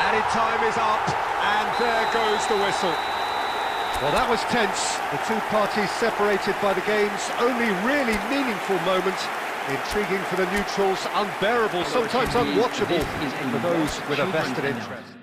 A: Added time is up, and there goes the whistle. Well, that was tense. The two parties separated by the game's only really meaningful moment. Intriguing for the neutrals, unbearable, sometimes unwatchable for those with a vested interest.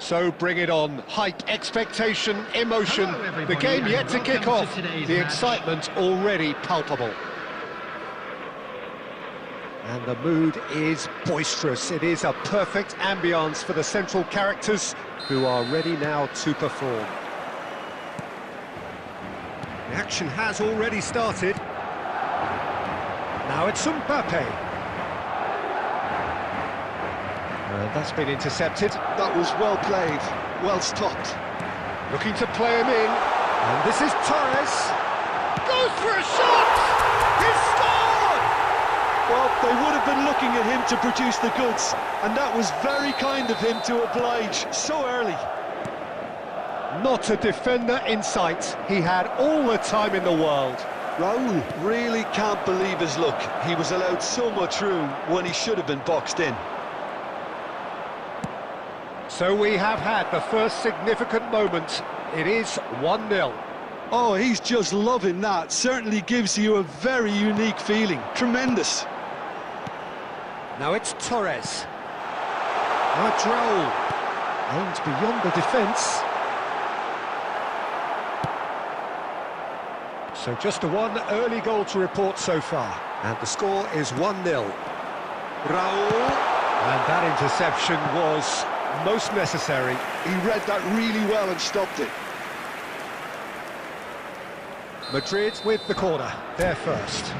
A: So bring it on. Hype, expectation, emotion.
B: Hello,
A: The
B: everybody,
A: game
B: and
A: yet to kick
B: welcome
A: off.
B: to today's
A: The
B: match.
A: excitement already palpable. And the mood is boisterous. It is a perfect ambience for the central characters who are ready now to perform. The action has already started. Now it's Mbappe. And that's been intercepted.
C: That was well played, well stopped.
A: Looking to play him in. And this is Torres. Goes for a shot! He's scored!
C: Well, they would have been looking at him to produce the goods, and that was very kind of him to oblige so early.
A: Not a defender in sight. He had all the time in the world.
C: Raul really can't believe his luck. He was allowed so much room when he should have been boxed in.
A: So we have had the first significant moment. It is 1-0.
C: Oh, he's just loving that. Certainly gives you a very unique feeling. Tremendous.
A: Now it's Torres. Now it's Raul. Aimed beyond the defence. So just a one early goal to report so far. And the score is 1-0. Raul. And that interception was most necessary.
C: He read that really well and stopped it.
A: Madrid with the corner, they're first.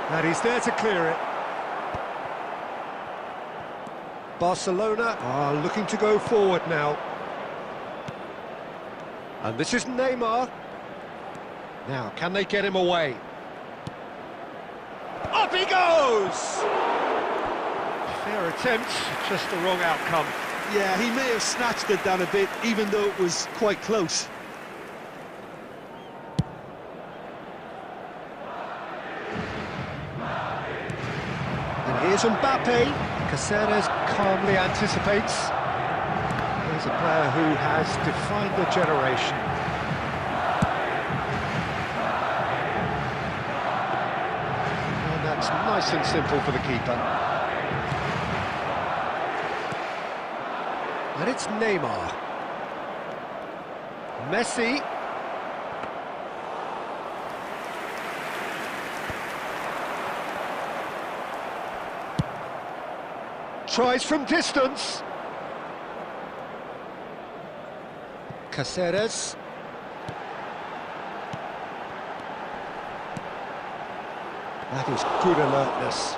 A: And he's there to clear it. Barcelona are looking to go forward now. And this is Neymar. Now, can they get him away? Up he goes! Fair attempt, just the wrong outcome.
C: Yeah, he may have snatched it down a bit, even though it was quite close.
A: And here's Mbappe. Caceres calmly anticipates. Here's a player who has defined a generation. And that's nice and simple for the keeper. And it's Neymar. Messi. Tries from distance. Caceres. That is good alertness.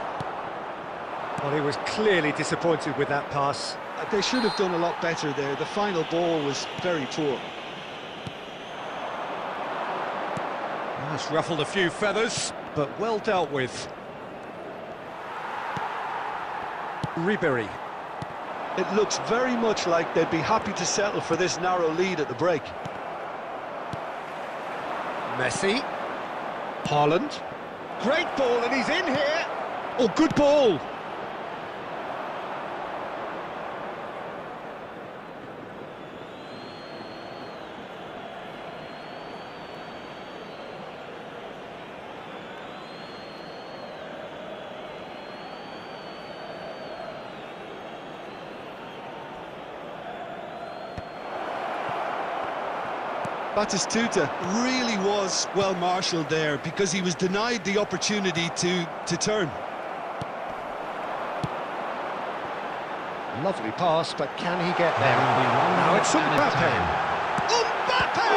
A: Well, he was clearly disappointed with that pass.
C: They should have done a lot better there. The final ball was very poor.
A: Oh, it's ruffled a few feathers, but well dealt with. Ribery.
C: It looks very much like they'd be happy to settle for this narrow lead at the break.
A: Messi. Haaland. Great ball, and he's in here. Oh, good ball.
C: Batistuta really was well marshalled there because he was denied the opportunity to turn.
A: Lovely pass, but can he get
B: There
A: there?
B: will be one
A: Now it's
B: minute at a
A: Mbappe.
B: time.
A: Mbappe!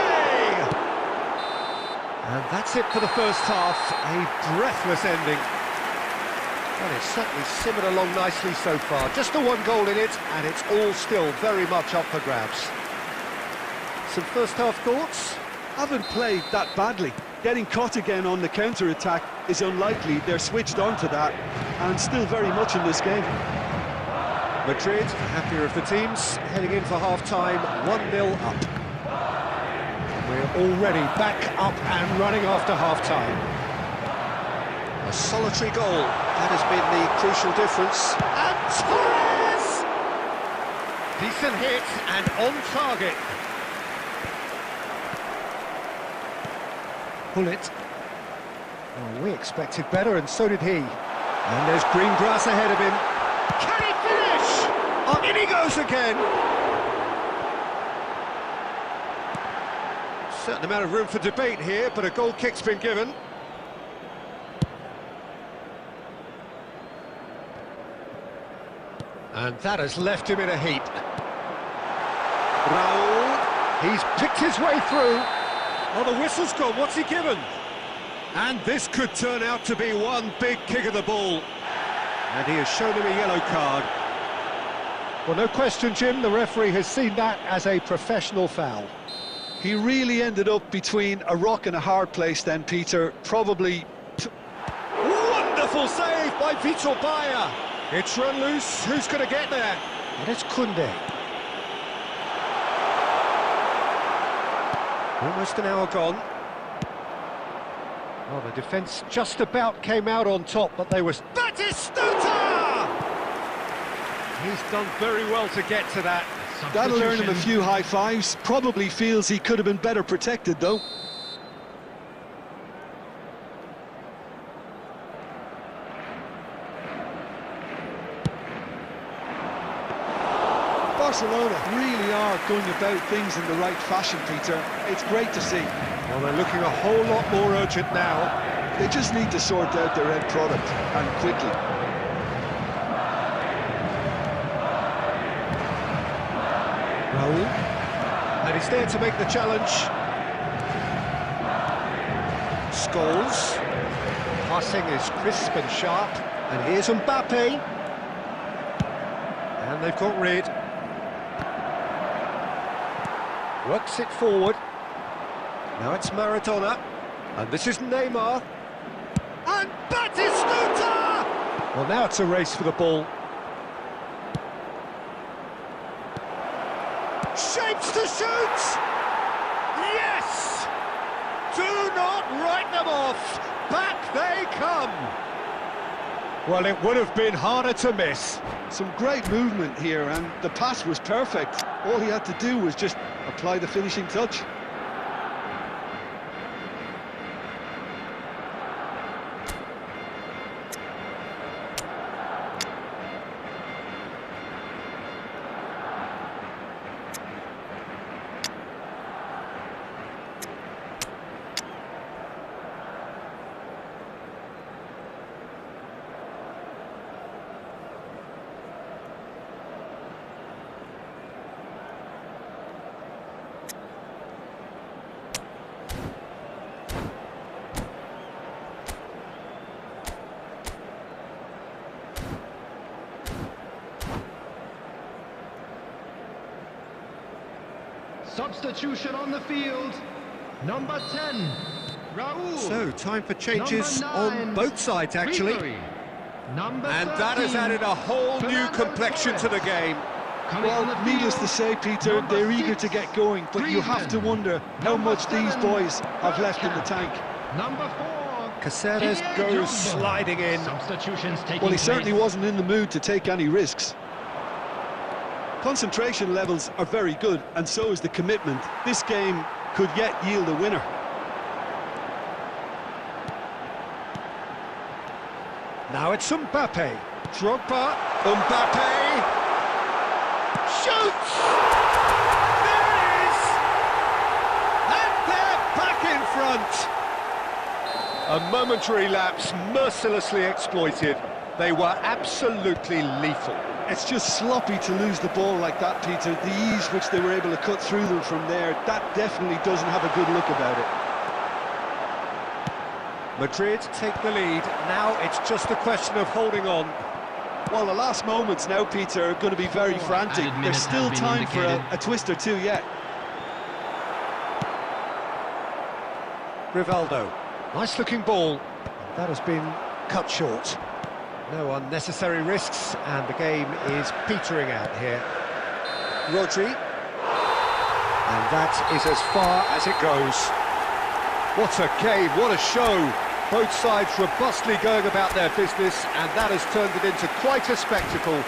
A: And that's it for the first half. A breathless ending. Well, it's certainly simmered along nicely so far. Just the one goal in it, and it's all still very much up for grabs. Some first-half thoughts?
C: Haven't played that badly. Getting caught again on the counter-attack is unlikely. They're switched on to that, and still very much in this game.
A: Madrid, happier of the teams, heading in for half-time, 1-0 up. We're already back up and running after half-time. A solitary goal, that has been the crucial difference. And Torres! Decent hit and on target. Pull it. Oh, we expected better, and so did he. And there's green grass ahead of him. Can he finish? Oh, in he goes again. Certain amount of room for debate here, but a goal kick's been given. And that has left him in a heap. Raul, he's picked his way through. Oh, the whistle's gone, what's he given? And this could turn out to be one big kick of the ball. And he has shown him a yellow card. Well, no question, Jim, the referee has seen that as a professional foul.
C: He really ended up between a rock and a hard place then, Peter. Probably...
A: Wonderful save by Vitor Bayer. It's run loose, who's going to get there? And it's Koundé. Almost an hour gone. Well, the defence just about came out on top, but they was... Batistuta! He's done very well to get to that.
C: That'll earn him a few high fives. Probably feels he could have been better protected, though. Barcelona really are going about things in the right fashion, Peter. It's great to see.
A: Well, they're looking a whole lot more urgent now.
C: They just need to sort out their end product, and quickly.
A: Raul, and he's there to make the challenge. Scholes, passing is crisp and sharp, and here's Mbappe, and they've got rid. Works it forward. Now it's Maradona, and this is Neymar, and Batistuta! Well, now it's a race for the ball. Shapes to shoot! Yes! Do not write them off! Back they come! Well, it would have been harder to miss.
C: Some great movement here, and the pass was perfect. All he had to do was just apply the finishing touch.
B: Substitution on the field. Number 10, Raul.
A: So, time for changes on both sides, actually.
B: Number
A: and that has added a whole new complexion to the game.
C: Well, needless to say, Peter, they're eager to get going, but you have to wonder how much these boys have left in the tank.
B: Number 4,
A: Caceres goes sliding in.
B: Substitutions taking
C: Well, he certainly
B: place.
C: wasn't in the mood to take any risks. Concentration levels are very good, and so is the commitment. This game could yet yield a winner.
A: Now it's Mbappe. Drogba. Mbappe. Shoots! There it is! And they're back in front! A momentary lapse mercilessly exploited. They were absolutely lethal.
C: It's just sloppy to lose the ball like that, Peter. The ease which they were able to cut through them from there, that definitely doesn't have a good look about it.
A: Madrid take the lead. Now it's just a question of holding on.
C: Well, the last moments now, Peter, are going to be very frantic. There's still time for a twist or two yet.
A: Rivaldo. Nice looking ball. That has been cut short. No unnecessary risks, and the game is petering out here. Rodri. And that is as far as it goes. What a game, what a show. Both sides robustly going about their business, and that has turned it into quite a spectacle.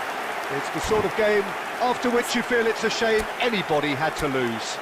A: It's the sort of game after which you feel it's a shame anybody had to lose.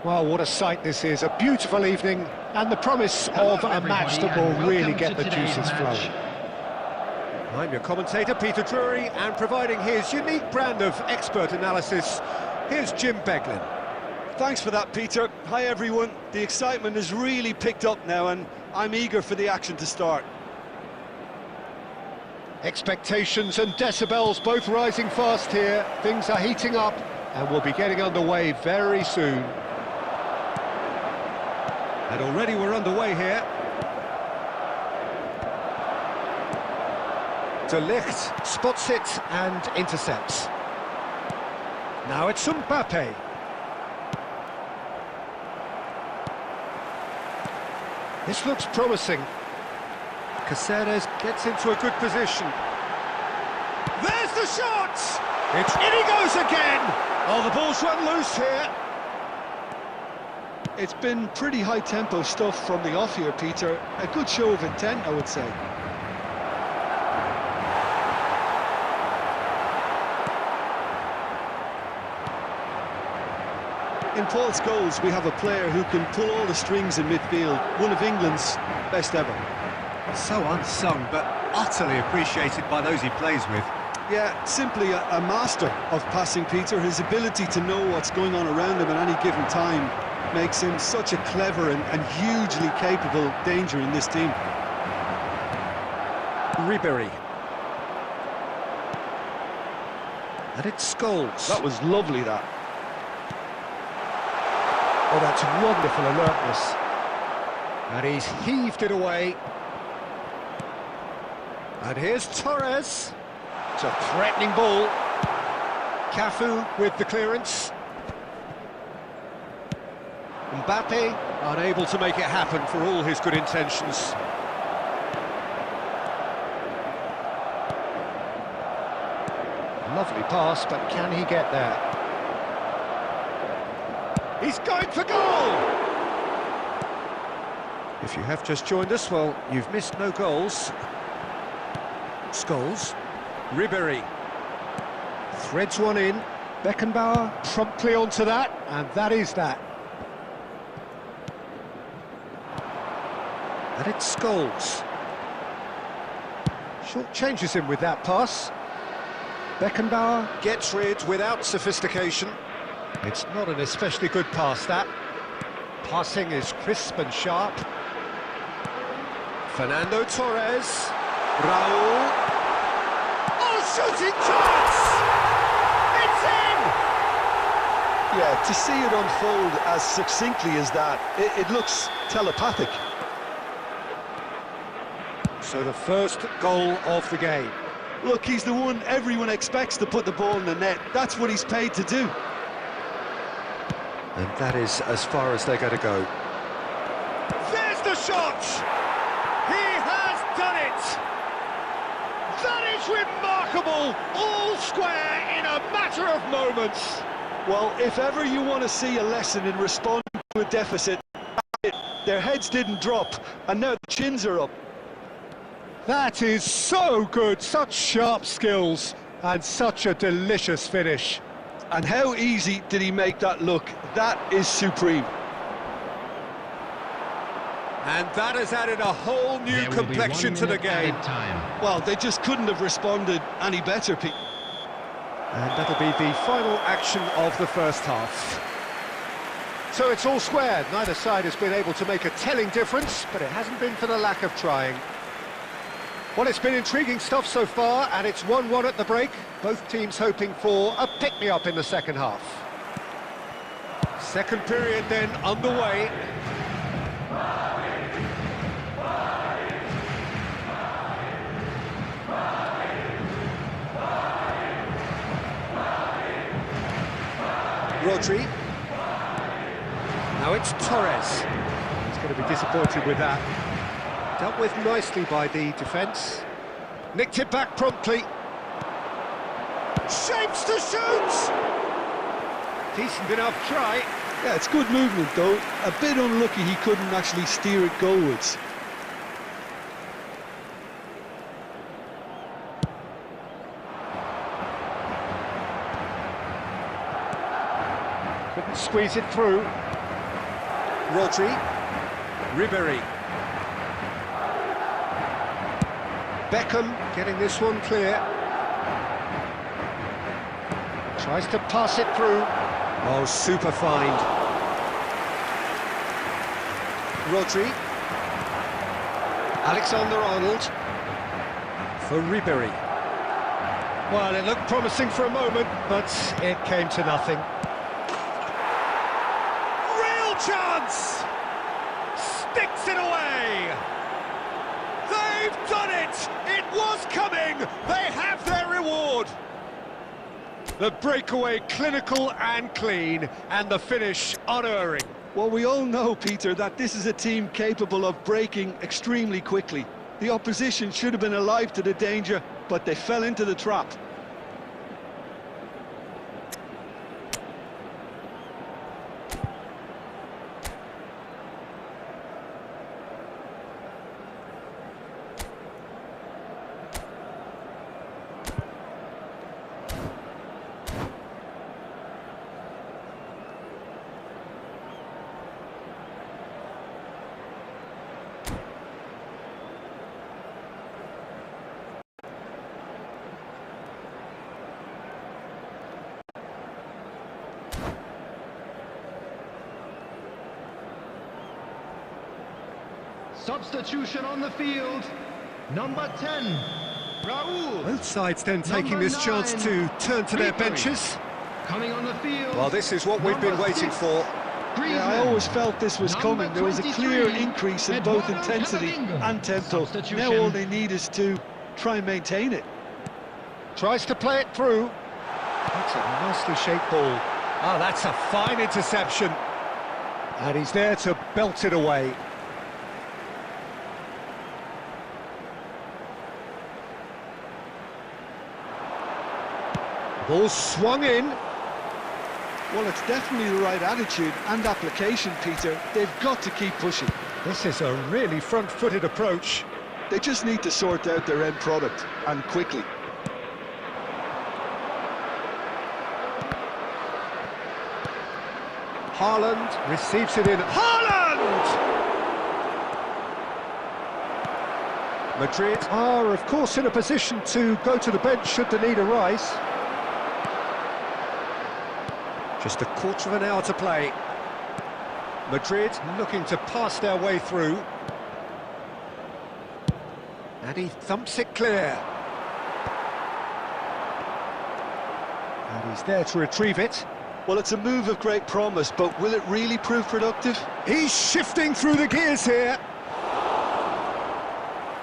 A: Well, what a sight this is. A beautiful evening and the promise of a match that will really get the juices flowing. I'm your commentator, Peter Drury, and providing his unique brand of expert analysis, here's Jim Beglin.
C: Thanks for that, Peter. Hi, everyone. The excitement has really picked up now, and I'm eager for the action to start.
A: Expectations and decibels both rising fast here. Things are heating up, and we'll be getting underway very soon. And already we're underway here. De Ligt spots it and intercepts. Now it's Mbappe. This looks promising. Caceres gets into a good position. There's the shot! In he goes again! Oh, the ball's run loose here.
C: It's been pretty high-tempo stuff from the off here, Peter. A good show of intent, I would say. In Paul Scholes, we have a player who can pull all the strings in midfield, one of England's best ever.
D: So unsung, but utterly appreciated by those he plays with.
C: Yeah, simply a master of passing, Peter. His ability to know what's going on around him at any given time makes him such a clever and hugely capable danger in this team.
A: Ribery. And it's Scholes.
C: That was lovely, that.
A: Oh, that's wonderful alertness. And he's heaved it away. And here's Torres. It's a threatening ball. Cafu with the clearance. Mbappe unable to make it happen for all his good intentions. Lovely pass, but can he get there? He's going for goal! If you have just joined us, well, you've missed no goals. Scholes. Ribery. Threads one in. Beckenbauer promptly onto that, and that is that. And it's Scholes. Short changes him with that pass. Beckenbauer gets rid without sophistication. It's not an especially good pass, that. Passing is crisp and sharp. Fernando Torres. Raul. Oh, shooting chance! It's in!
C: Yeah, to see it unfold as succinctly as that, it looks telepathic.
A: So the first goal of the game.
C: Look, he's the one everyone expects to put the ball in the net. That's what he's paid to do.
A: And that is as far as they're going to go. There's the shot! He has done it! That is remarkable! All square in a matter of moments.
C: Well, if ever you want to see a lesson in responding to a deficit, their heads didn't drop, and now the chins are up.
A: That is so good, such sharp skills, and such a delicious finish.
C: And how easy did he make that look? That is supreme.
A: And that has added a whole new complexion to the game.
C: Well, they just couldn't have responded any better, Pete.
A: And that'll be the final action of the first half. So it's all square. Neither side has been able to make a telling difference, but it hasn't been for the lack of trying. Well, it's been intriguing stuff so far, and it's 1-1 at the break. Both teams hoping for a pick-me-up in the second half. Second period then underway. Rodri. Now it's Torres. He's going to be disappointed with that. Dealt with nicely by the defence. Nicked it back promptly. Shapes to shoot! Decent enough try.
C: Yeah, it's good movement, though. A bit unlucky he couldn't actually steer it goalwards.
A: Couldn't squeeze it through. Rodri. Ribery. Beckham getting this one clear. Tries to pass it through. Oh, super find. Rodri. Alexander-Arnold. For Ribery. Well, it looked promising for a moment, but it came to nothing. Real chance! Sticks it away! They've done it! It was coming! They have their reward! The breakaway clinical and clean, and the finish unerring.
C: Well, we all know, Peter, that this is a team capable of breaking extremely quickly. The opposition should have been alive to the danger, but they fell into the trap.
B: Substitution on the field. Number 10, Raul.
A: Both sides then taking
B: Number
A: this chance
B: 9,
A: to turn to their
B: Ribery.
A: benches.
B: Coming on the field.
A: Well, this is what we've been
B: Number
A: waiting
B: 6,
A: for.
C: Yeah, I always felt this was
B: Number
C: coming. There was a clear
B: 23,
C: increase in both
B: Eduardo
C: intensity
B: Camavinga.
C: and tempo.
B: Substitution.
C: Now all they need is to try and maintain it.
A: Tries to play it through. That's a nicely shaped ball. Ah, that's a fine interception. And he's there to belt it away. Ball swung in.
C: Well, it's definitely the right attitude and application, Peter. They've got to keep pushing.
A: This is a really front-footed approach.
C: They just need to sort out their end product, and quickly.
A: Haaland receives it in. Haaland! Madrid are, of course, in a position to go to the bench should the need arise. Just a quarter of an hour to play. Madrid looking to pass their way through. And he thumps it clear. And he's there to retrieve it.
C: Well, it's a move of great promise, but will it really prove productive?
A: He's shifting through the gears here.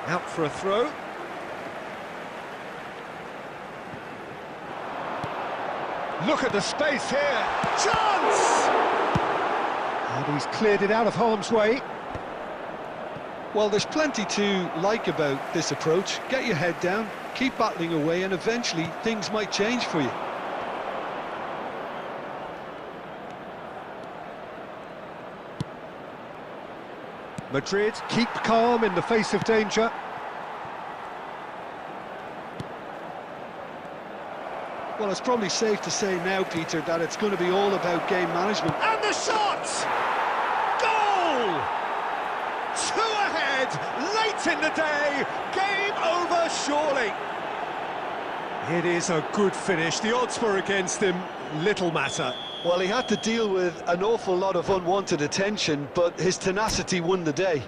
A: Out for a throw. Look at the space here. Chance! And he's cleared it out of harm's way.
C: Well, there's plenty to like about this approach. Get your head down, keep battling away, and eventually things might change for you.
A: Madrid keep calm in the face of danger.
C: Well, it's probably safe to say now, Peter, that it's going to be all about game management.
A: And the shot! Goal! 2 ahead, late in the day, game over surely. It is a good finish, the odds were against him, little matter.
C: Well, he had to deal with an awful lot of unwanted attention, but his tenacity won the day.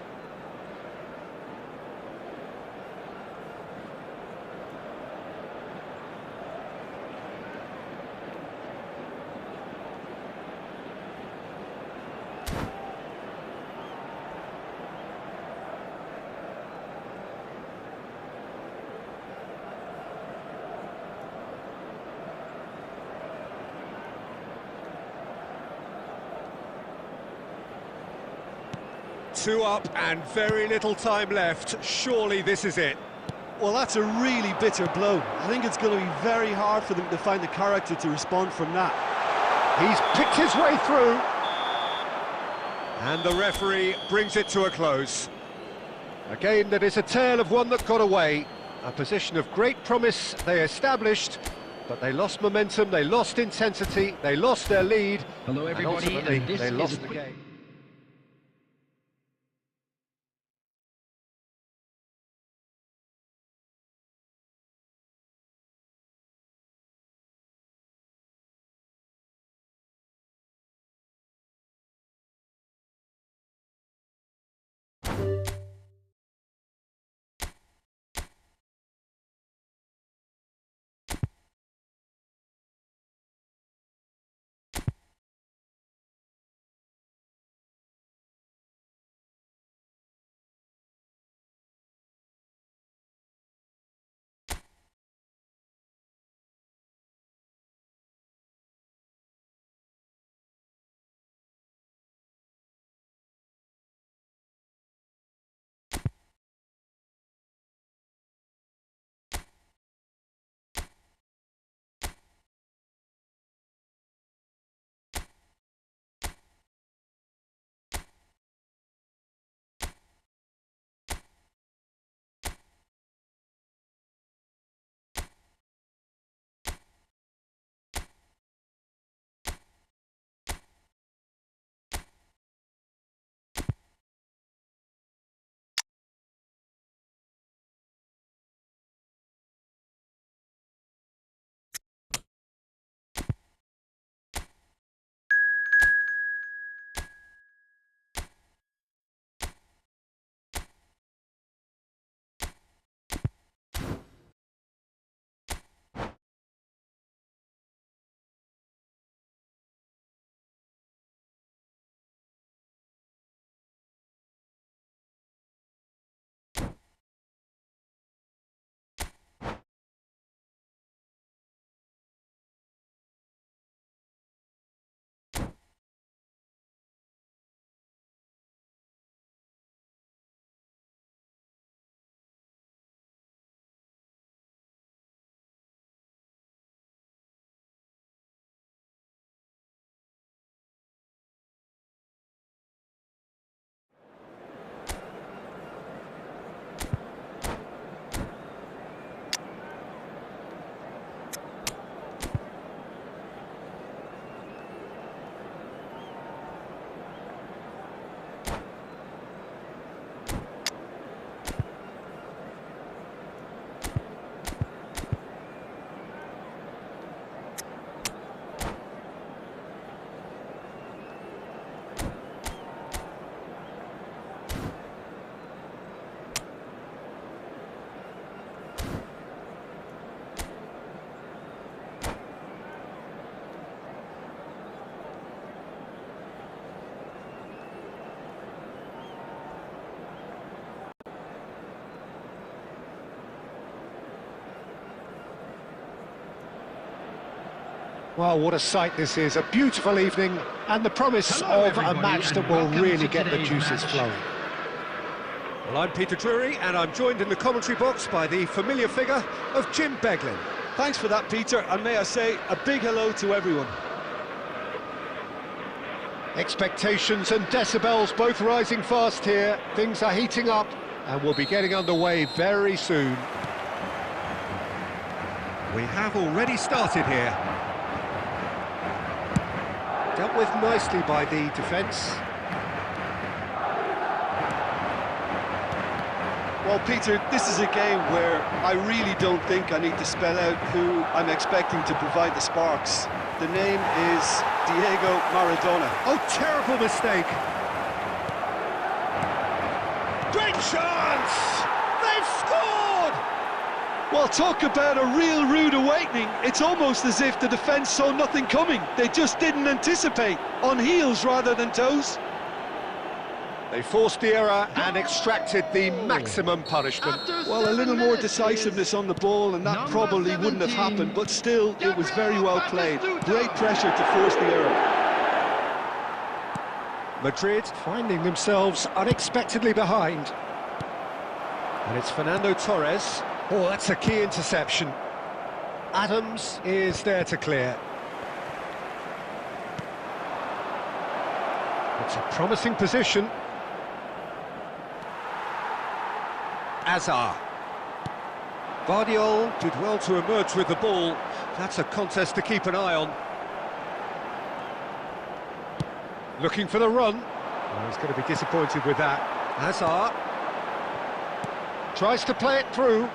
A: Two up and very little time left. Surely this is it.
C: Well, that's a really bitter blow. I think it's going to be very hard for them to find the character to respond from that.
A: He's picked his way through. And the referee brings it to a close. A game that is a tale of one that got away. A position of great promise they established, but they lost momentum, they lost intensity, they lost their lead.
B: Hello,
A: and
B: everybody,
A: ultimately
B: and this
A: they
B: is
A: lost the game. Well, what a sight this is, a beautiful evening, and the promise
B: Hello,
A: of a
B: everybody,
A: match that
B: and
A: will
B: welcome
A: really
B: to
A: get the
B: today's
A: juices
B: match.
A: flowing. Well, I'm Peter Drury, and I'm joined in the commentary box by the familiar figure of Jim Beglin.
C: Thanks for that, Peter, and may I say a big hello to everyone.
A: Expectations and decibels both rising fast here. Things are heating up, and we'll be getting underway very soon. We have already started here. Dealt with nicely by the defence.
C: Well, Peter, this is a game where I really don't think I need to spell out who I'm expecting to provide the sparks. The name is Diego Maradona.
A: Oh, terrible mistake! Great chance! They've scored!
C: Well, talk about a real rude awakening. It's almost as if the defence saw nothing coming. They just didn't anticipate, on heels rather than toes.
A: They forced the error and extracted the maximum punishment.
C: Well, a little more decisiveness on the ball and that
B: Number
C: probably wouldn't have
B: 17.
C: happened, but still, it was very well played. Great pressure to force the error.
A: Madrid finding themselves unexpectedly behind. And it's Fernando Torres. Oh, that's a key interception. Adams is there to clear. It's a promising position. Azar. Guardiola did well to emerge with the ball. That's a contest to keep an eye on. Looking for the run. Oh, he's going to be disappointed with that. Azar tries to play it through.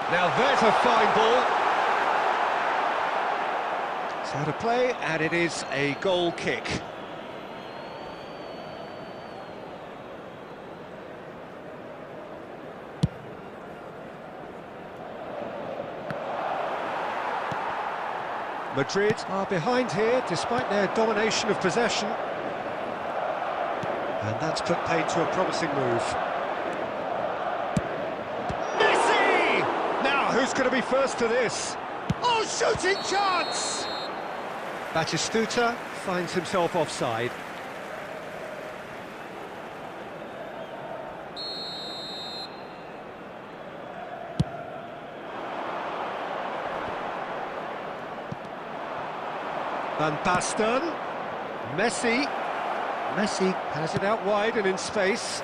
A: Now there's a fine ball. It's out of play, and it is a goal kick. Madrid are behind here, despite their domination of possession. And that's put paid to a promising move. Messi! Now, who's going to be first to this? Oh, shooting chance! Batistuta finds himself offside. Van Basten, Messi has it out wide and in space.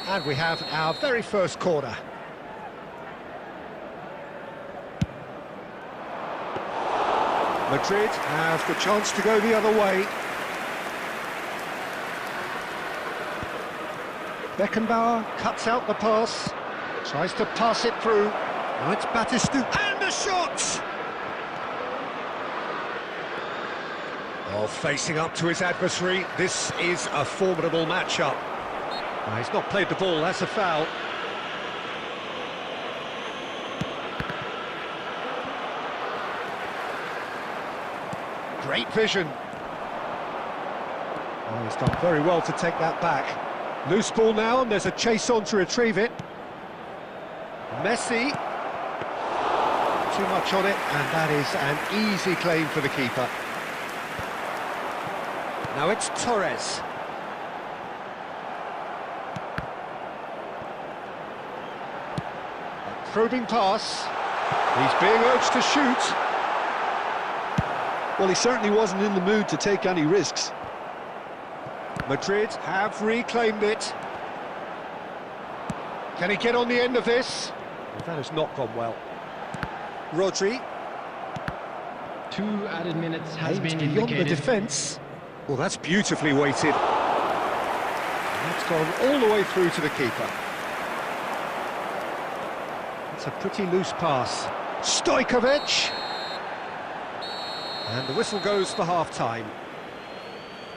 A: And we have our very first corner. Madrid have the chance to go the other way. Beckenbauer cuts out the pass. Tries to pass it through. Now it's Batistuta. And a shot! Oh, facing up to his adversary. This is a formidable matchup. Oh, he's not played the ball, that's a foul. Great vision. Oh, he's done very well to take that back. Loose ball now, and there's a chase on to retrieve it. Messi, too much on it, and that is an easy claim for the keeper. Now it's Torres. A probing pass. He's being urged to shoot.
C: Well, he certainly wasn't in the mood to take any risks.
A: Madrid have reclaimed it. Can he get on the end of this? That has not gone well. Rodri.
B: 2 added minutes has been
A: Beyond
B: indicated.
A: the defence. Well, that's beautifully weighted. And that's gone all the way through to the keeper. It's a pretty loose pass. Stojkovic. And the whistle goes for half-time.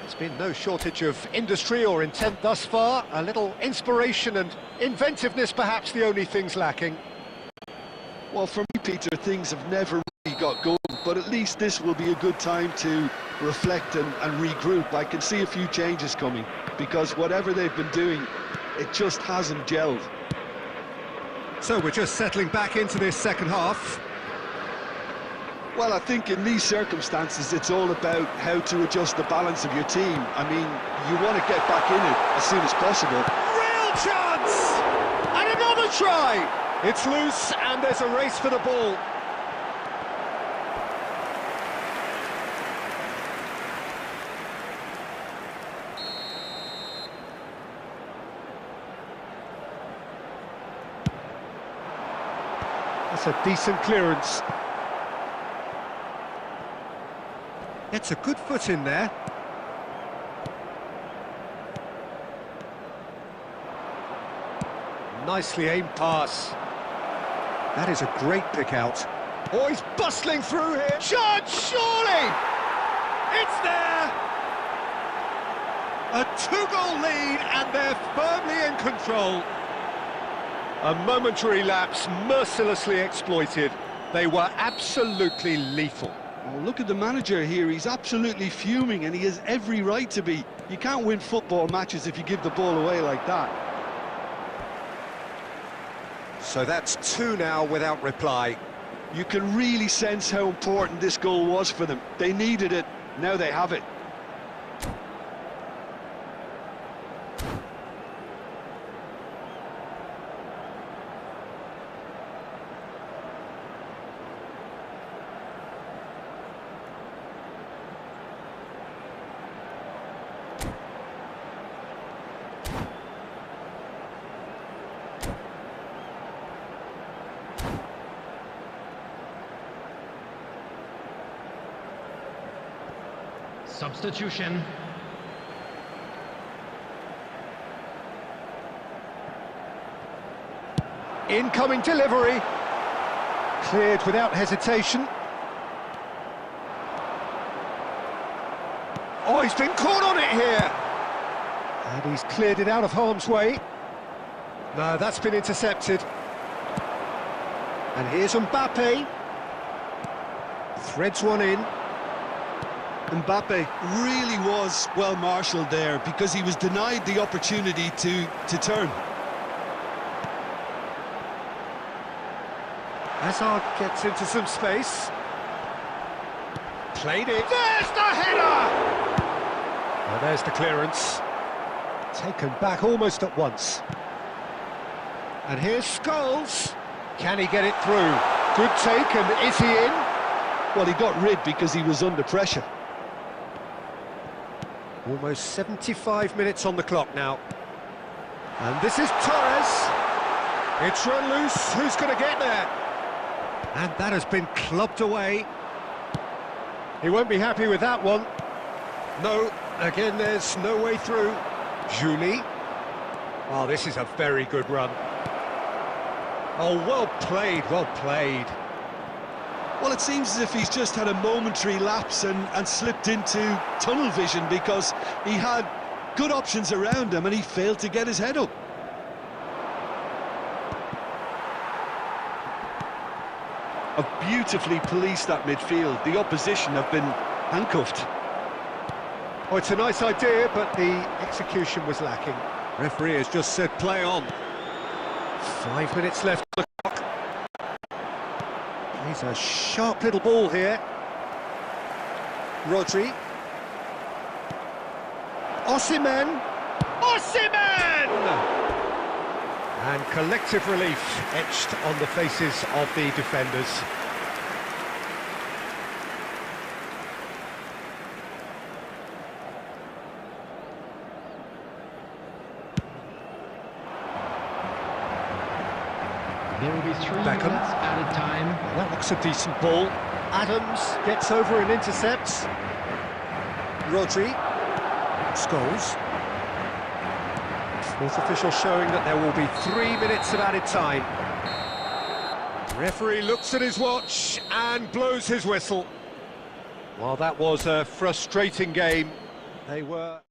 A: There's been no shortage of industry or intent thus far. A little inspiration and inventiveness, perhaps the only things lacking.
C: Well, for me, Peter, things have never really got going, but at least this will be a good time to reflect and regroup. I can see a few changes coming, because whatever they've been doing, it just hasn't gelled.
A: So we're just settling back into this second half.
C: Well, I think in these circumstances, it's all about how to adjust the balance of your team. I mean, you want to get back in it as soon as possible.
A: Real chance! And another try! It's loose, and there's a race for the ball. That's a decent clearance. It's a good foot in there. Nicely aimed pass. That is a great pick out. Oh, he's bustling through here. Shot, surely! It's there! A two-goal lead, and they're firmly in control. A momentary lapse, mercilessly exploited. They were absolutely lethal.
C: Well, look at the manager here, he's absolutely fuming and he has every right to be. You can't win football matches if you give the ball away like that.
A: So that's two now without reply.
C: You can really sense how important this goal was for them. They needed it, now they have it.
B: Substitution.
A: Incoming delivery. Cleared without hesitation. Oh, he's been caught on it here. And he's cleared it out of harm's way. No, that's been intercepted. And here's Mbappe. Threads one in.
C: Mbappe really was well marshalled there because he was denied the opportunity to turn.
A: Hazard gets into some space. Played it. There's the header! Well, there's the clearance. Taken back almost at once. And here's Scholes. Can he get it through? Good take, and is he in?
C: Well, he got rid because he was under pressure.
A: Almost 75 minutes on the clock now. And this is Torres. It's run loose. Who's going to get there? And that has been clubbed away. He won't be happy with that one. No, again, there's no way through. Julie. Oh, this is a very good run. Oh, well played, well played.
C: Well, it seems as if he's just had a momentary lapse and slipped into tunnel vision because he had good options around him and he failed to get his head up. Have beautifully policed that midfield. The opposition have been handcuffed.
A: Oh, it's a nice idea, but the execution was lacking. Referee has just said play on. 5 minutes left on the clock. He's a sharp little ball here. Rodri. Osimhen! Osimhen! And collective relief etched on the faces of the defenders.
B: There will be 3
A: Beckham.
B: minutes added time.
A: That looks a decent ball. Adams gets over and intercepts. Rodri. Scholes. Fourth official showing that there will be 3 minutes of added time. Referee looks at his watch and blows his whistle. Well, that was a frustrating game. They were...